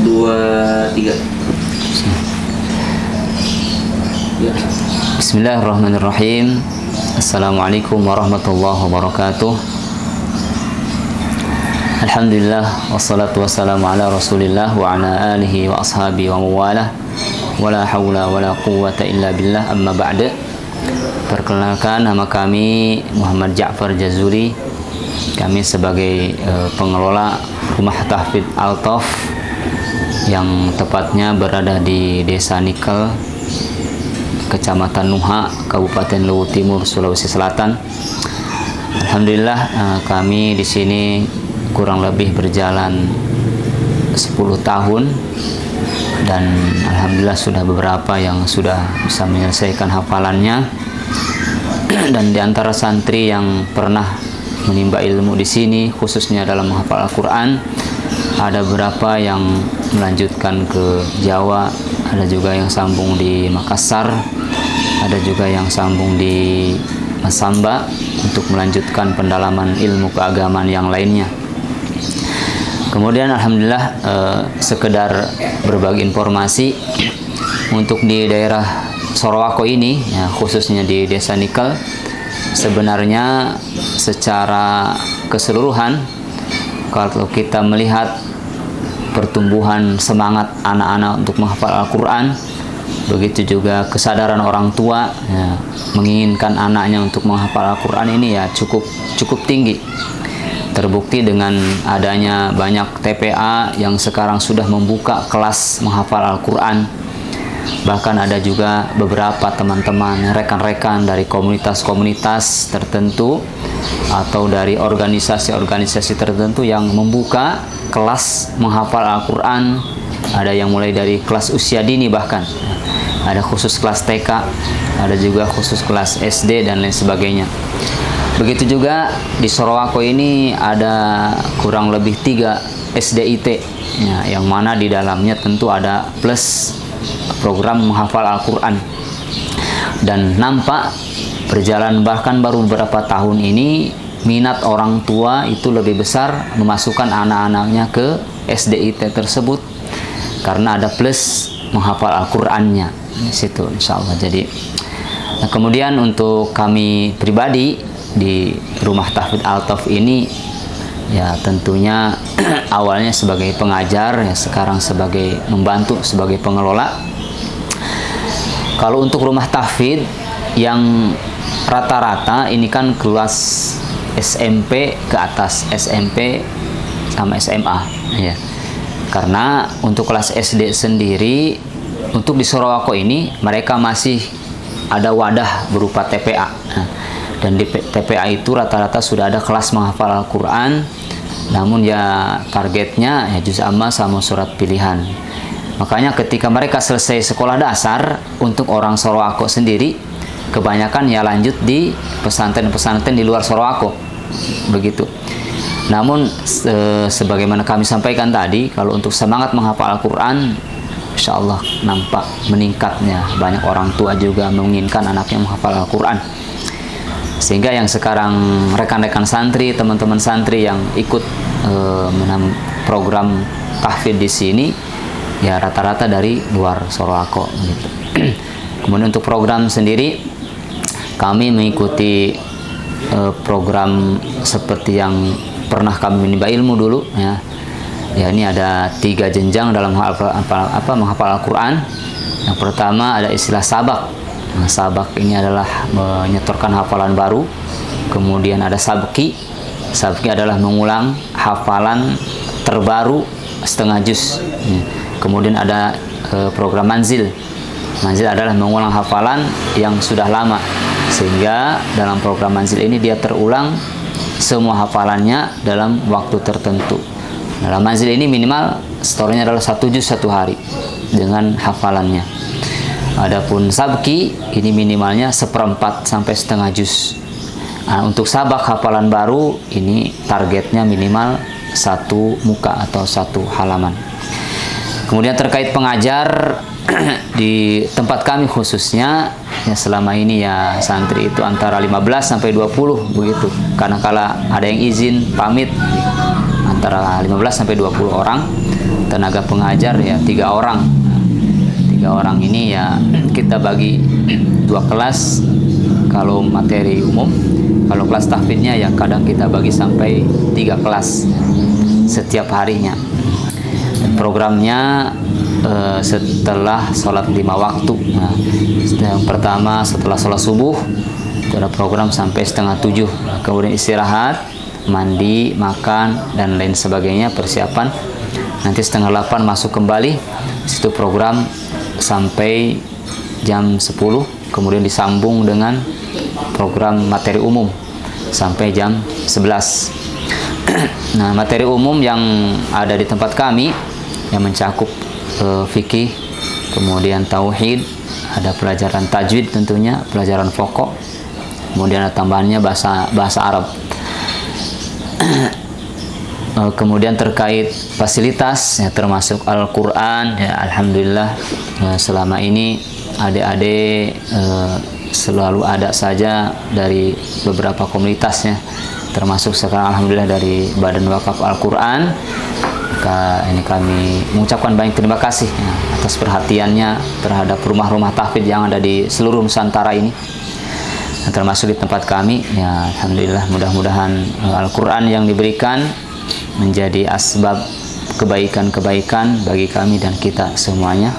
[SPEAKER 5] 2, 3. Bismillahirrahmanirrahim. Assalamualaikum warahmatullahi wabarakatuh. Alhamdulillah wassalatu wassalamu ala Rasulillah wa ala alihi wa ashabihi wa mawalah. Wala haula wala quwwata illa billah, amma ba'da. Perkenalkan, nama kami Muhammad Ja'far Jazuli. Kami sebagai pengelola Rumah Tahfidz Al-Tof yang tepatnya berada di Desa Nikel, Kecamatan Nuha, Kabupaten Luwu Timur, Sulawesi Selatan. Alhamdulillah, kami di sini kurang lebih berjalan 10 tahun dan alhamdulillah sudah beberapa yang sudah bisa menyelesaikan hafalannya. Dan di antara santri yang pernah menimba ilmu di sini, khususnya dalam menghafal Al-Quran, ada beberapa yang melanjutkan ke Jawa, ada juga yang sambung di Makassar, ada juga yang sambung di Masamba untuk melanjutkan pendalaman ilmu keagamaan yang lainnya. Kemudian alhamdulillah sekedar berbagi informasi untuk di daerah Sorowako ini, ya, khususnya di Desa Nikel, sebenarnya secara keseluruhan kalau kita melihat pertumbuhan semangat anak-anak untuk menghafal Al-Quran,
[SPEAKER 13] begitu juga kesadaran orang tua ya, menginginkan anaknya untuk menghafal Al-Quran ini ya cukup tinggi. Terbukti dengan adanya banyak TPA yang sekarang sudah membuka kelas menghafal Al-Quran. Bahkan ada juga beberapa teman-teman, rekan-rekan dari komunitas-komunitas tertentu atau dari organisasi-organisasi tertentu yang membuka kelas menghafal Al-Quran. Ada yang mulai dari kelas usia dini, bahkan ada khusus kelas TK, ada juga khusus kelas SD dan lain sebagainya. Begitu juga di Sorowako ini ada kurang lebih 3 SDIT ya, yang mana di dalamnya tentu ada plus program menghafal Al-Quran. Dan nampak berjalan bahkan baru beberapa tahun ini minat orang tua itu lebih besar memasukkan anak-anaknya ke SDIT tersebut karena ada plus menghafal Al-Qur'annya di situ, insya Allah. Jadi nah, kemudian untuk kami pribadi di Rumah Tahfidz Al-Tauf ini ya tentunya awalnya sebagai pengajar, ya sekarang sebagai membantu sebagai pengelola. Kalau untuk rumah tahfidz yang rata-rata ini kan kelas SMP ke atas, SMP sama SMA ya. Karena untuk kelas SD sendiri untuk di Sorowako ini mereka masih ada wadah berupa TPA. Nah, dan di TPA itu rata-rata sudah ada kelas menghafal Al-Quran, namun ya targetnya ya juz amma sama surat pilihan. Makanya ketika mereka selesai sekolah dasar, untuk orang Sorowako sendiri kebanyakan ya lanjut di pesantren-pesantren di luar Sorowako begitu. Namun sebagaimana kami sampaikan tadi, kalau untuk semangat menghafal Al-Quran, insya Allah nampak meningkatnya. Banyak orang tua juga menginginkan anaknya menghafal Al-Quran. Sehingga yang sekarang rekan-rekan santri, teman-teman santri yang ikut program tahfidz di sini, ya rata-rata dari luar Sorowako gitu. Kemudian untuk program sendiri, kami mengikuti program seperti yang pernah kami menimba ilmu dulu ya. Ya ini ada 3 jenjang dalam menghafal Al-Quran. Yang pertama ada istilah sabak. Nah, sabak ini adalah menyetorkan hafalan baru. Kemudian ada sabki. Sabki adalah mengulang hafalan terbaru setengah juz. Kemudian ada program manzil. Manzil adalah mengulang hafalan yang sudah lama. Sehingga dalam program manzil ini dia terulang semua hafalannya dalam waktu tertentu. Dalam manzil ini minimal setornya adalah 1 juz 1 hari dengan hafalannya. Adapun sabki ini minimalnya 1/4 sampai setengah juz. Nah, untuk sabak hafalan baru ini targetnya minimal 1 muka atau 1 halaman. Kemudian terkait pengajar di tempat kami khususnya ya selama ini ya santri itu antara 15 sampai 20 begitu. Karena kala ada yang izin pamit antara 15 sampai 20 orang. Tenaga pengajar ya 3 orang. 3 orang ini ya kita bagi 2 kelas kalau materi umum. Kalau kelas tahfidznya ya kadang kita bagi sampai 3 kelas setiap harinya. Dan programnya setelah sholat 5 waktu. Nah, yang pertama setelah sholat subuh itu ada program sampai 6:30. Kemudian istirahat, mandi, makan dan lain sebagainya, persiapan. Nanti 7:30 masuk kembali. Situ program sampai jam 10. Kemudian disambung dengan program materi umum sampai jam 11. Nah, materi umum yang ada di tempat kami yang mencakup fikih, kemudian tauhid, ada pelajaran tajwid tentunya, pelajaran pokok, kemudian ada tambahannya bahasa Arab. Kemudian terkait fasilitas ya, termasuk Al-Quran ya, alhamdulillah selama ini adik-adik selalu ada saja dari beberapa komunitasnya, termasuk sekarang alhamdulillah dari Badan Wakaf Al-Quran. Maka ini kami mengucapkan banyak terima kasih ya, atas perhatiannya terhadap rumah-rumah tahfidz yang ada di seluruh Nusantara ini, dan termasuk di tempat kami ya, alhamdulillah mudah-mudahan Al-Quran yang diberikan menjadi asbab kebaikan-kebaikan bagi kami dan kita semuanya.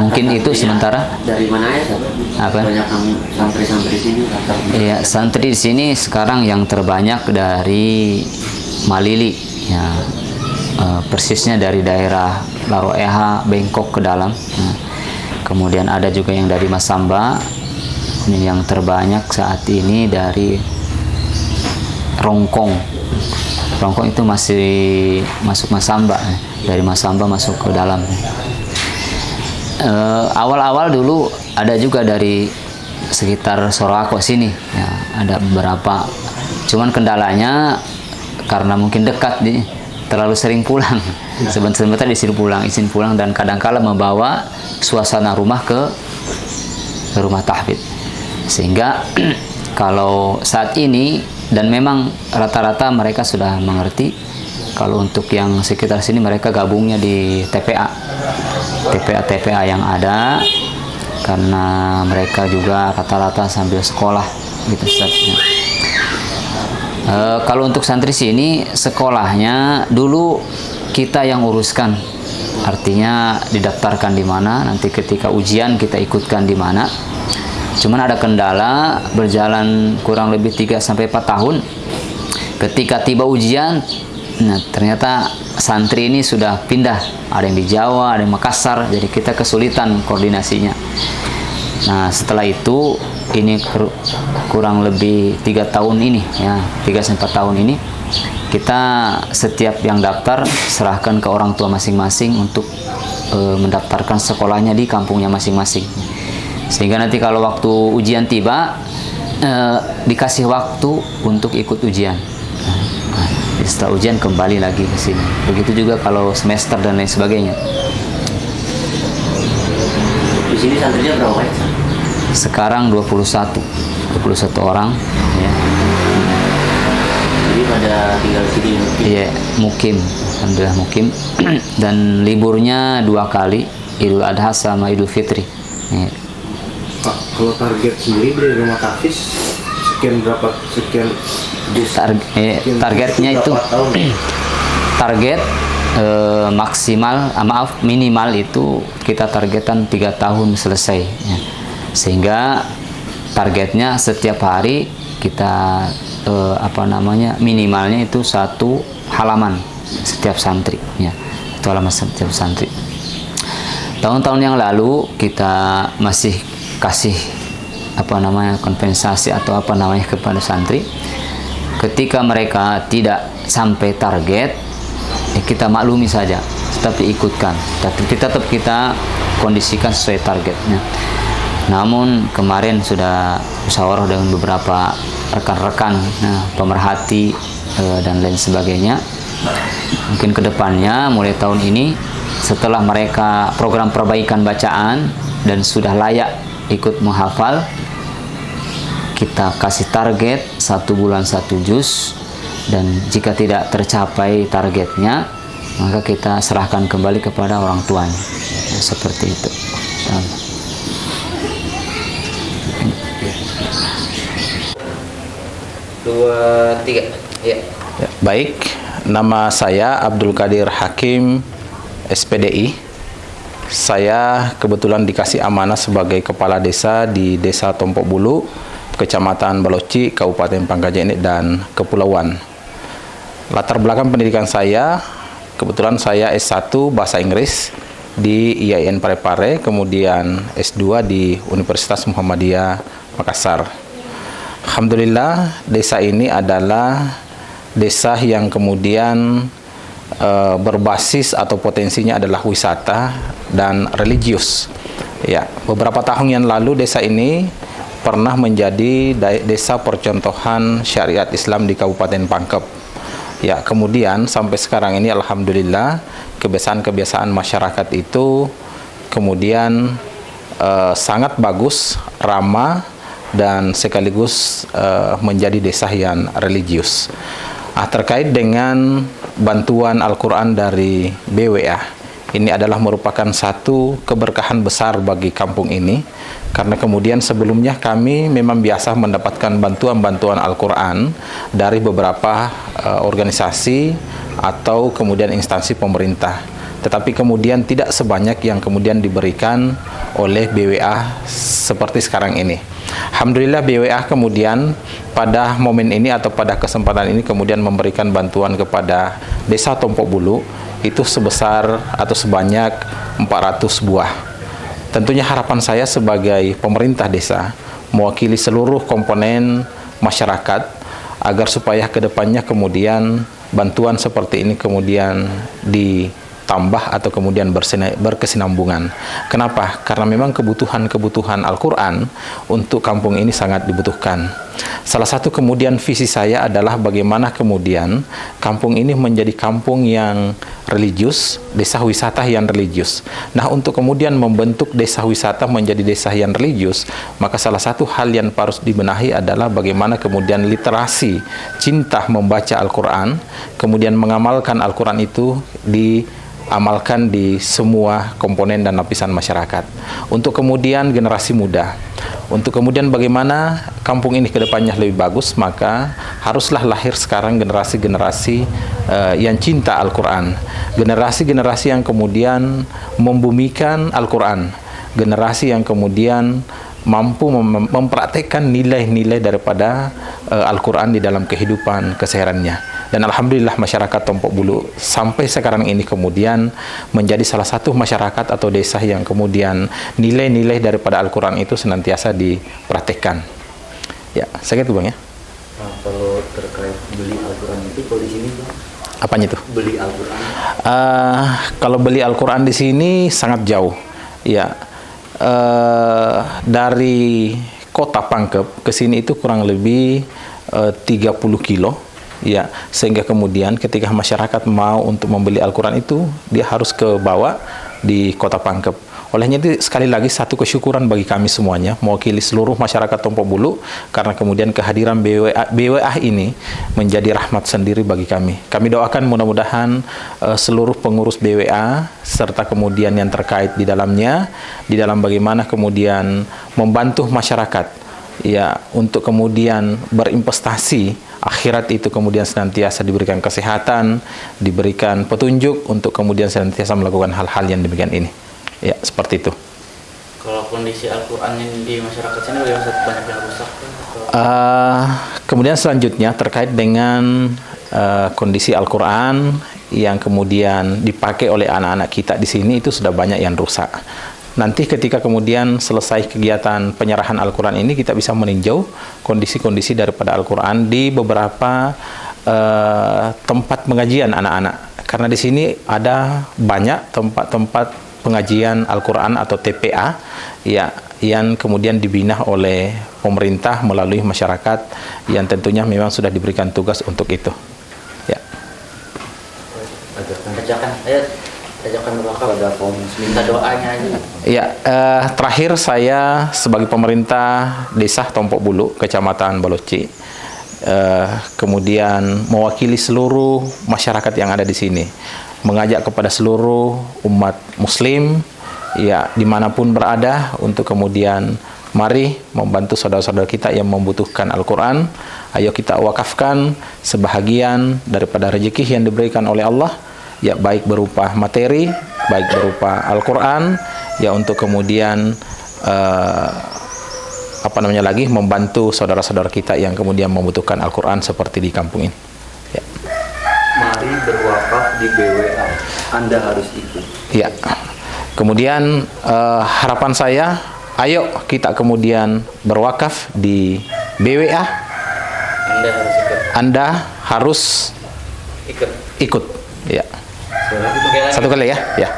[SPEAKER 13] Mungkin itu sementara.
[SPEAKER 5] Dari mana ya?
[SPEAKER 13] Apa?
[SPEAKER 5] Banyak santri-santri sini.
[SPEAKER 13] Iya, santri di sini sekarang yang terbanyak dari Malili, ya, persisnya dari daerah Laroeha, Bengkok ke dalam. Nah, kemudian ada juga yang dari Masamba. Ini yang terbanyak saat ini dari Rongkong. Rongkong itu masih masuk Masamba, dari Masamba masuk ke dalam. Awal-awal dulu ada juga dari sekitar Sorowako sini, ya, ada beberapa. Cuman kendalanya karena mungkin dekat, terlalu sering pulang. Sebentar izin pulang dan kadang-kala membawa suasana rumah ke rumah tahfidz. Sehingga kalau saat ini, dan memang rata-rata mereka sudah mengerti, kalau untuk yang sekitar sini mereka gabungnya di TPA yang ada, karena mereka juga rata-rata sambil sekolah gitu, Ustaz. Kalau untuk santri sini, sekolahnya dulu kita yang uruskan, artinya didaftarkan di mana, nanti ketika ujian kita ikutkan di mana. Cuman ada kendala, berjalan kurang lebih 3-4 tahun. Ketika tiba ujian, nah ternyata santri ini sudah pindah. Ada yang di Jawa, ada yang Makassar, jadi kita kesulitan koordinasinya. Nah setelah itu, ini kurang lebih 3 tahun ini, ya 3-4 tahun ini, kita setiap yang daftar serahkan ke orang tua masing-masing untuk mendaftarkan sekolahnya di kampungnya masing-masing. Sehingga nanti kalau waktu ujian tiba, dikasih waktu untuk ikut ujian. Nah, setelah ujian kembali lagi ke sini. Begitu juga kalau semester dan lain sebagainya.
[SPEAKER 5] Di sini santrinya berapa ya?
[SPEAKER 13] Sekarang 21 orang, ya.
[SPEAKER 5] Jadi pada tinggal di sini.
[SPEAKER 13] Iya, mukim, alhamdulillah mukim. Dan liburnya 2 kali, Idul Adha sama Idul Fitri. Ya.
[SPEAKER 3] Pak, kalau target sendiri dari rumah tahfidz
[SPEAKER 13] targetnya itu target maksimal, minimal itu kita targetan 3 tahun selesai, ya. Sehingga targetnya setiap hari kita minimalnya itu 1 halaman setiap santri, ya. 1 halaman setiap santri. Tahun-tahun yang lalu kita masih kasih kompensasi atau kepada santri. Ketika mereka tidak sampai target, kita maklumi saja, tetapi ikutkan. Tapi tetap kita kondisikan sesuai targetnya. Namun kemarin sudah musyawarah dengan beberapa rekan-rekan, pemerhati dan lain sebagainya. Mungkin kedepannya mulai tahun ini, setelah mereka program perbaikan bacaan dan sudah layak ikut menghafal, kita kasih target 1 bulan 1 juz, dan jika tidak tercapai targetnya, maka kita serahkan kembali kepada orang tuanya, ya, seperti itu.
[SPEAKER 5] 2, 3, ya.
[SPEAKER 7] Baik, nama saya Abdul Qadir Hakim, SPDI. Saya kebetulan dikasih amanah sebagai kepala desa di Desa Tompok Bulu, Kecamatan Baloci, Kabupaten Pangkajene dan Kepulauan. Latar belakang pendidikan saya, kebetulan saya S1 Bahasa Inggris di IAIN Parepare, kemudian S2 di Universitas Muhammadiyah Makassar. Alhamdulillah, desa ini adalah desa yang kemudian berbasis atau potensinya adalah wisata dan religius. Ya, beberapa tahun yang lalu desa ini pernah menjadi desa percontohan syariat Islam di Kabupaten Pangkep. Ya, kemudian sampai sekarang ini alhamdulillah kebiasaan-kebiasaan masyarakat itu kemudian sangat bagus, ramah, dan sekaligus menjadi desa yang religius. Terkait dengan bantuan Al-Quran dari BWA, ini adalah merupakan satu keberkahan besar bagi kampung ini, karena kemudian sebelumnya kami memang biasa mendapatkan bantuan-bantuan Al-Quran dari beberapa organisasi
[SPEAKER 14] atau kemudian instansi pemerintah. Tetapi kemudian tidak sebanyak yang kemudian diberikan oleh BWA seperti sekarang ini. Alhamdulillah BWA kemudian pada momen ini atau pada kesempatan ini kemudian memberikan bantuan kepada Desa Tompok Bulu itu sebesar atau sebanyak 400 buah. Tentunya harapan saya sebagai pemerintah desa mewakili seluruh komponen masyarakat agar supaya kedepannya kemudian bantuan seperti ini kemudian ditambah atau kemudian berkesinambungan. Kenapa? Karena memang kebutuhan Al-Quran untuk kampung ini sangat dibutuhkan. Salah satu kemudian visi saya adalah bagaimana kemudian kampung ini menjadi kampung yang religius, desa wisata yang religius. Nah, untuk kemudian membentuk desa wisata menjadi desa yang religius, maka salah satu hal yang harus dibenahi adalah bagaimana kemudian literasi, cinta membaca Al-Quran, kemudian mengamalkan Al-Quran itu diamalkan di semua komponen dan lapisan masyarakat. Untuk kemudian generasi muda, untuk kemudian bagaimana kampung ini kedepannya lebih bagus, maka haruslah lahir sekarang generasi-generasi yang cinta Al-Quran, generasi-generasi yang kemudian membumikan Al-Quran, generasi yang kemudian mampu mempraktekkan nilai-nilai daripada Al-Quran di dalam kehidupan kesehariannya. Dan alhamdulillah masyarakat Tompok Bulu sampai sekarang ini kemudian menjadi salah satu masyarakat atau desa yang kemudian nilai-nilai daripada Al-Quran itu senantiasa dipraktekkan. Ya, saya gitu Bang ya.
[SPEAKER 1] Nah, kalau terkait beli Al-Quran itu kalau di sini
[SPEAKER 14] apanya itu?
[SPEAKER 1] Beli Al-Quran.
[SPEAKER 14] Kalau beli Al-Quran di sini sangat jauh. Ya. Dari kota Pangkep ke sini itu kurang lebih 30 kilo. Ya, sehingga kemudian ketika masyarakat mau untuk membeli Al-Quran itu dia harus ke bawah di kota Pangkep. Olehnya itu sekali lagi satu kesyukuran bagi kami semuanya mewakili seluruh masyarakat Tompok Bulu karena kemudian kehadiran BWA ini menjadi rahmat sendiri bagi kami. Kami doakan mudah-mudahan seluruh pengurus BWA serta kemudian yang terkait di dalamnya di dalam bagaimana kemudian membantu masyarakat ya untuk kemudian berinvestasi akhirat itu kemudian senantiasa diberikan kesehatan, diberikan petunjuk untuk kemudian senantiasa melakukan hal-hal yang demikian ini. Ya, seperti itu.
[SPEAKER 5] Kalau kondisi Al-Quran di masyarakat sini bagaimana, banyak yang rusak?
[SPEAKER 14] Kemudian selanjutnya terkait dengan kondisi Al-Quran yang kemudian dipakai oleh anak-anak kita di sini itu sudah banyak yang rusak. Nanti ketika kemudian selesai kegiatan penyerahan Al-Quran ini kita bisa meninjau kondisi-kondisi daripada Al-Quran di beberapa tempat pengajian anak-anak. Karena di sini ada banyak tempat-tempat pengajian Al-Quran atau TPA ya, yang kemudian dibina oleh pemerintah melalui masyarakat yang tentunya memang sudah diberikan tugas untuk itu. Ya.
[SPEAKER 5] Ajakan berwakaf pada kaum minta doanya aja.
[SPEAKER 14] Ya, terakhir saya sebagai pemerintah desa Tompok Bulu, Kecamatan Baloci, kemudian mewakili seluruh masyarakat yang ada di sini, mengajak kepada seluruh umat Muslim, ya dimanapun berada, untuk kemudian mari membantu saudara-saudara kita yang membutuhkan Al-Quran. Ayo kita wakafkan sebahagian daripada rezeki yang diberikan oleh Allah, ya baik berupa materi, baik berupa Al-Quran, ya untuk kemudian membantu saudara-saudara kita yang kemudian membutuhkan Al-Quran seperti di kampung ini. Ya.
[SPEAKER 1] Mari berwakaf di BWA, Anda harus ikut.
[SPEAKER 14] Ya. Kemudian harapan saya, ayo kita kemudian berwakaf di BWA. Anda harus ikut. Ya. Satu kali ya. Ya.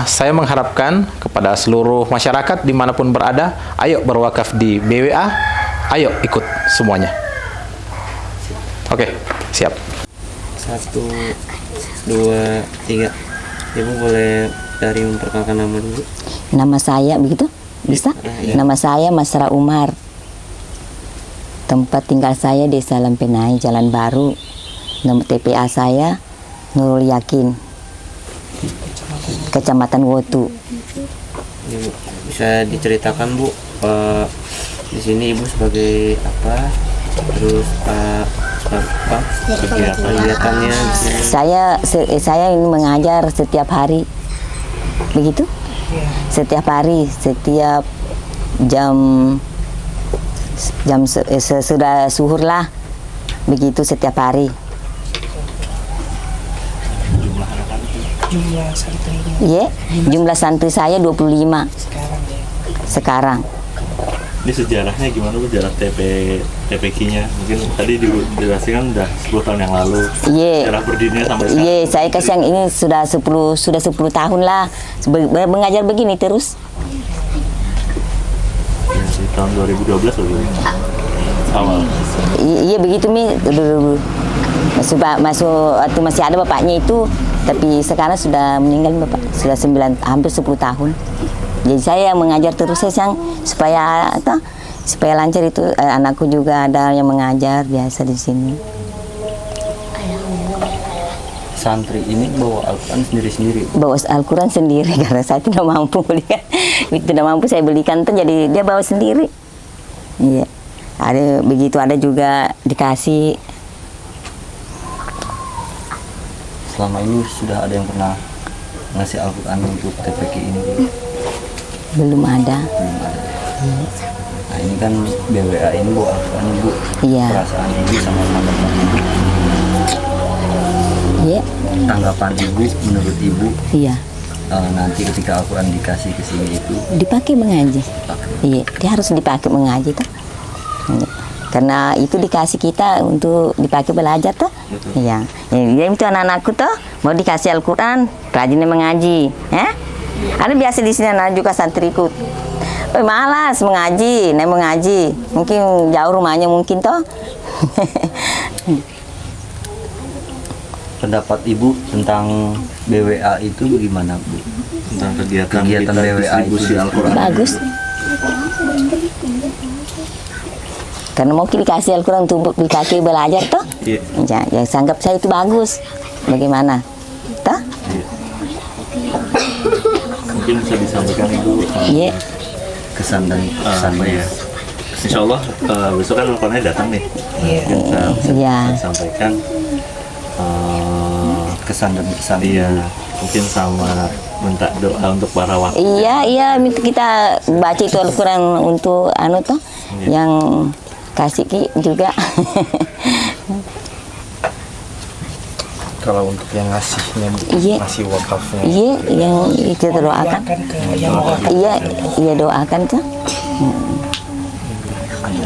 [SPEAKER 14] Saya mengharapkan kepada seluruh masyarakat dimanapun berada, ayo berwakaf di BWA, ayo ikut semuanya. Oke, siap.
[SPEAKER 5] 1, 2, 3. Ibu boleh dari memperkenalkan nama dulu.
[SPEAKER 15] Nama saya begitu? Bisa?
[SPEAKER 5] Ya.
[SPEAKER 15] Nama saya Masra Umar. Tempat tinggal saya Desa Lempenai, Jalan Baru. Nomor TPA saya Nurul Yakin, Kecamatan Wotu.
[SPEAKER 5] Ya, Bu. Bisa diceritakan Bu, di sini Ibu sebagai apa? Terus
[SPEAKER 3] Apa kegiatannya?
[SPEAKER 15] Saya ini mengajar setiap hari, begitu? Setiap hari, setiap jam sudah zuhur lah, begitu setiap hari.
[SPEAKER 16] Jumlah santrinya?
[SPEAKER 15] Iya, jumlah santri saya 25 sekarang.
[SPEAKER 1] Ini sejarahnya gimana Bu, sejarah TPQ-nya? Mungkin tadi dijelaskan udah 10 tahun yang lalu.
[SPEAKER 15] Iya.
[SPEAKER 1] Sejarah berdirinya sampai sekarang.
[SPEAKER 15] Iya, saya kasih yang ini sudah 10 tahun lah mengajar begini terus.
[SPEAKER 1] Ya, di tahun 2012 awal.
[SPEAKER 15] Iya begitu Mi. Masuk waktu masih ada bapaknya itu, tapi sekarang sudah meninggal bapak, sudah hampir 10 tahun. Jadi saya yang mengajar terus saya supaya lancar itu, anakku juga ada yang mengajar biasa di sini.
[SPEAKER 17] Santri ini bawa Al-Quran sendiri-sendiri?
[SPEAKER 15] Bawa Al-Quran sendiri karena saya tidak mampu belikan. Tidak mampu saya belikan tuh, jadi dia bawa sendiri. Iya. Ada begitu, ada juga dikasih.
[SPEAKER 17] Selama ini sudah ada yang pernah ngasih Al-Quran untuk TPQ ini?
[SPEAKER 15] Belum ada.
[SPEAKER 17] Nah ini kan BWA ini bawa Al-Quran Ibu.
[SPEAKER 15] Iya.
[SPEAKER 17] Perasaan Ibu sama tanggapan Ibu.
[SPEAKER 15] Iya.
[SPEAKER 17] Tanggapan Ibu menurut Ibu.
[SPEAKER 15] Iya.
[SPEAKER 17] Nanti ketika Al-Quran dikasih ke sini itu
[SPEAKER 15] dipakai mengaji. Iya, dia harus dipakai mengaji tuh. Karena itu dikasih kita untuk dipakai belajar tuh. Iya. Ya, itu anak-anakku tuh mau dikasih Al-Quran, rajinnya mengaji, ya. Ada biasa di sini anak juga santriku. Malas mengaji, mungkin jauh rumahnya mungkin toh.
[SPEAKER 17] pendapat Ibu tentang BWA itu gimana Bu?
[SPEAKER 1] Tentang kegiatan
[SPEAKER 17] BWA
[SPEAKER 1] distribusi
[SPEAKER 17] itu
[SPEAKER 1] Al-Quran.
[SPEAKER 15] Bagus. Karena mau dikasih Al-Quran untuk dipakai belajar toh.
[SPEAKER 1] Iya.
[SPEAKER 15] Ya, sanggap saya itu bagus. Bagaimana? Toh?
[SPEAKER 1] Mungkin bisa disampaikan Ibu
[SPEAKER 15] Iya.
[SPEAKER 17] kesan dan pesan
[SPEAKER 1] ya. Insya Allah besok kan Al-Qurannya datang nih. Kita
[SPEAKER 15] Iya.
[SPEAKER 1] sampaikan
[SPEAKER 17] kesan dan pesan.
[SPEAKER 1] Iya. Mungkin sama minta doa untuk para wakil.
[SPEAKER 15] Iya, kita baca itu Al-Quran untuk toh yang kasih juga.
[SPEAKER 17] Kalau untuk yang ngasihnya Bu,
[SPEAKER 15] Iya.
[SPEAKER 17] ngasih wakafnya.
[SPEAKER 15] Iya, yang kita doakan.
[SPEAKER 16] Yang wakaf.
[SPEAKER 15] Iya, doakan tuh.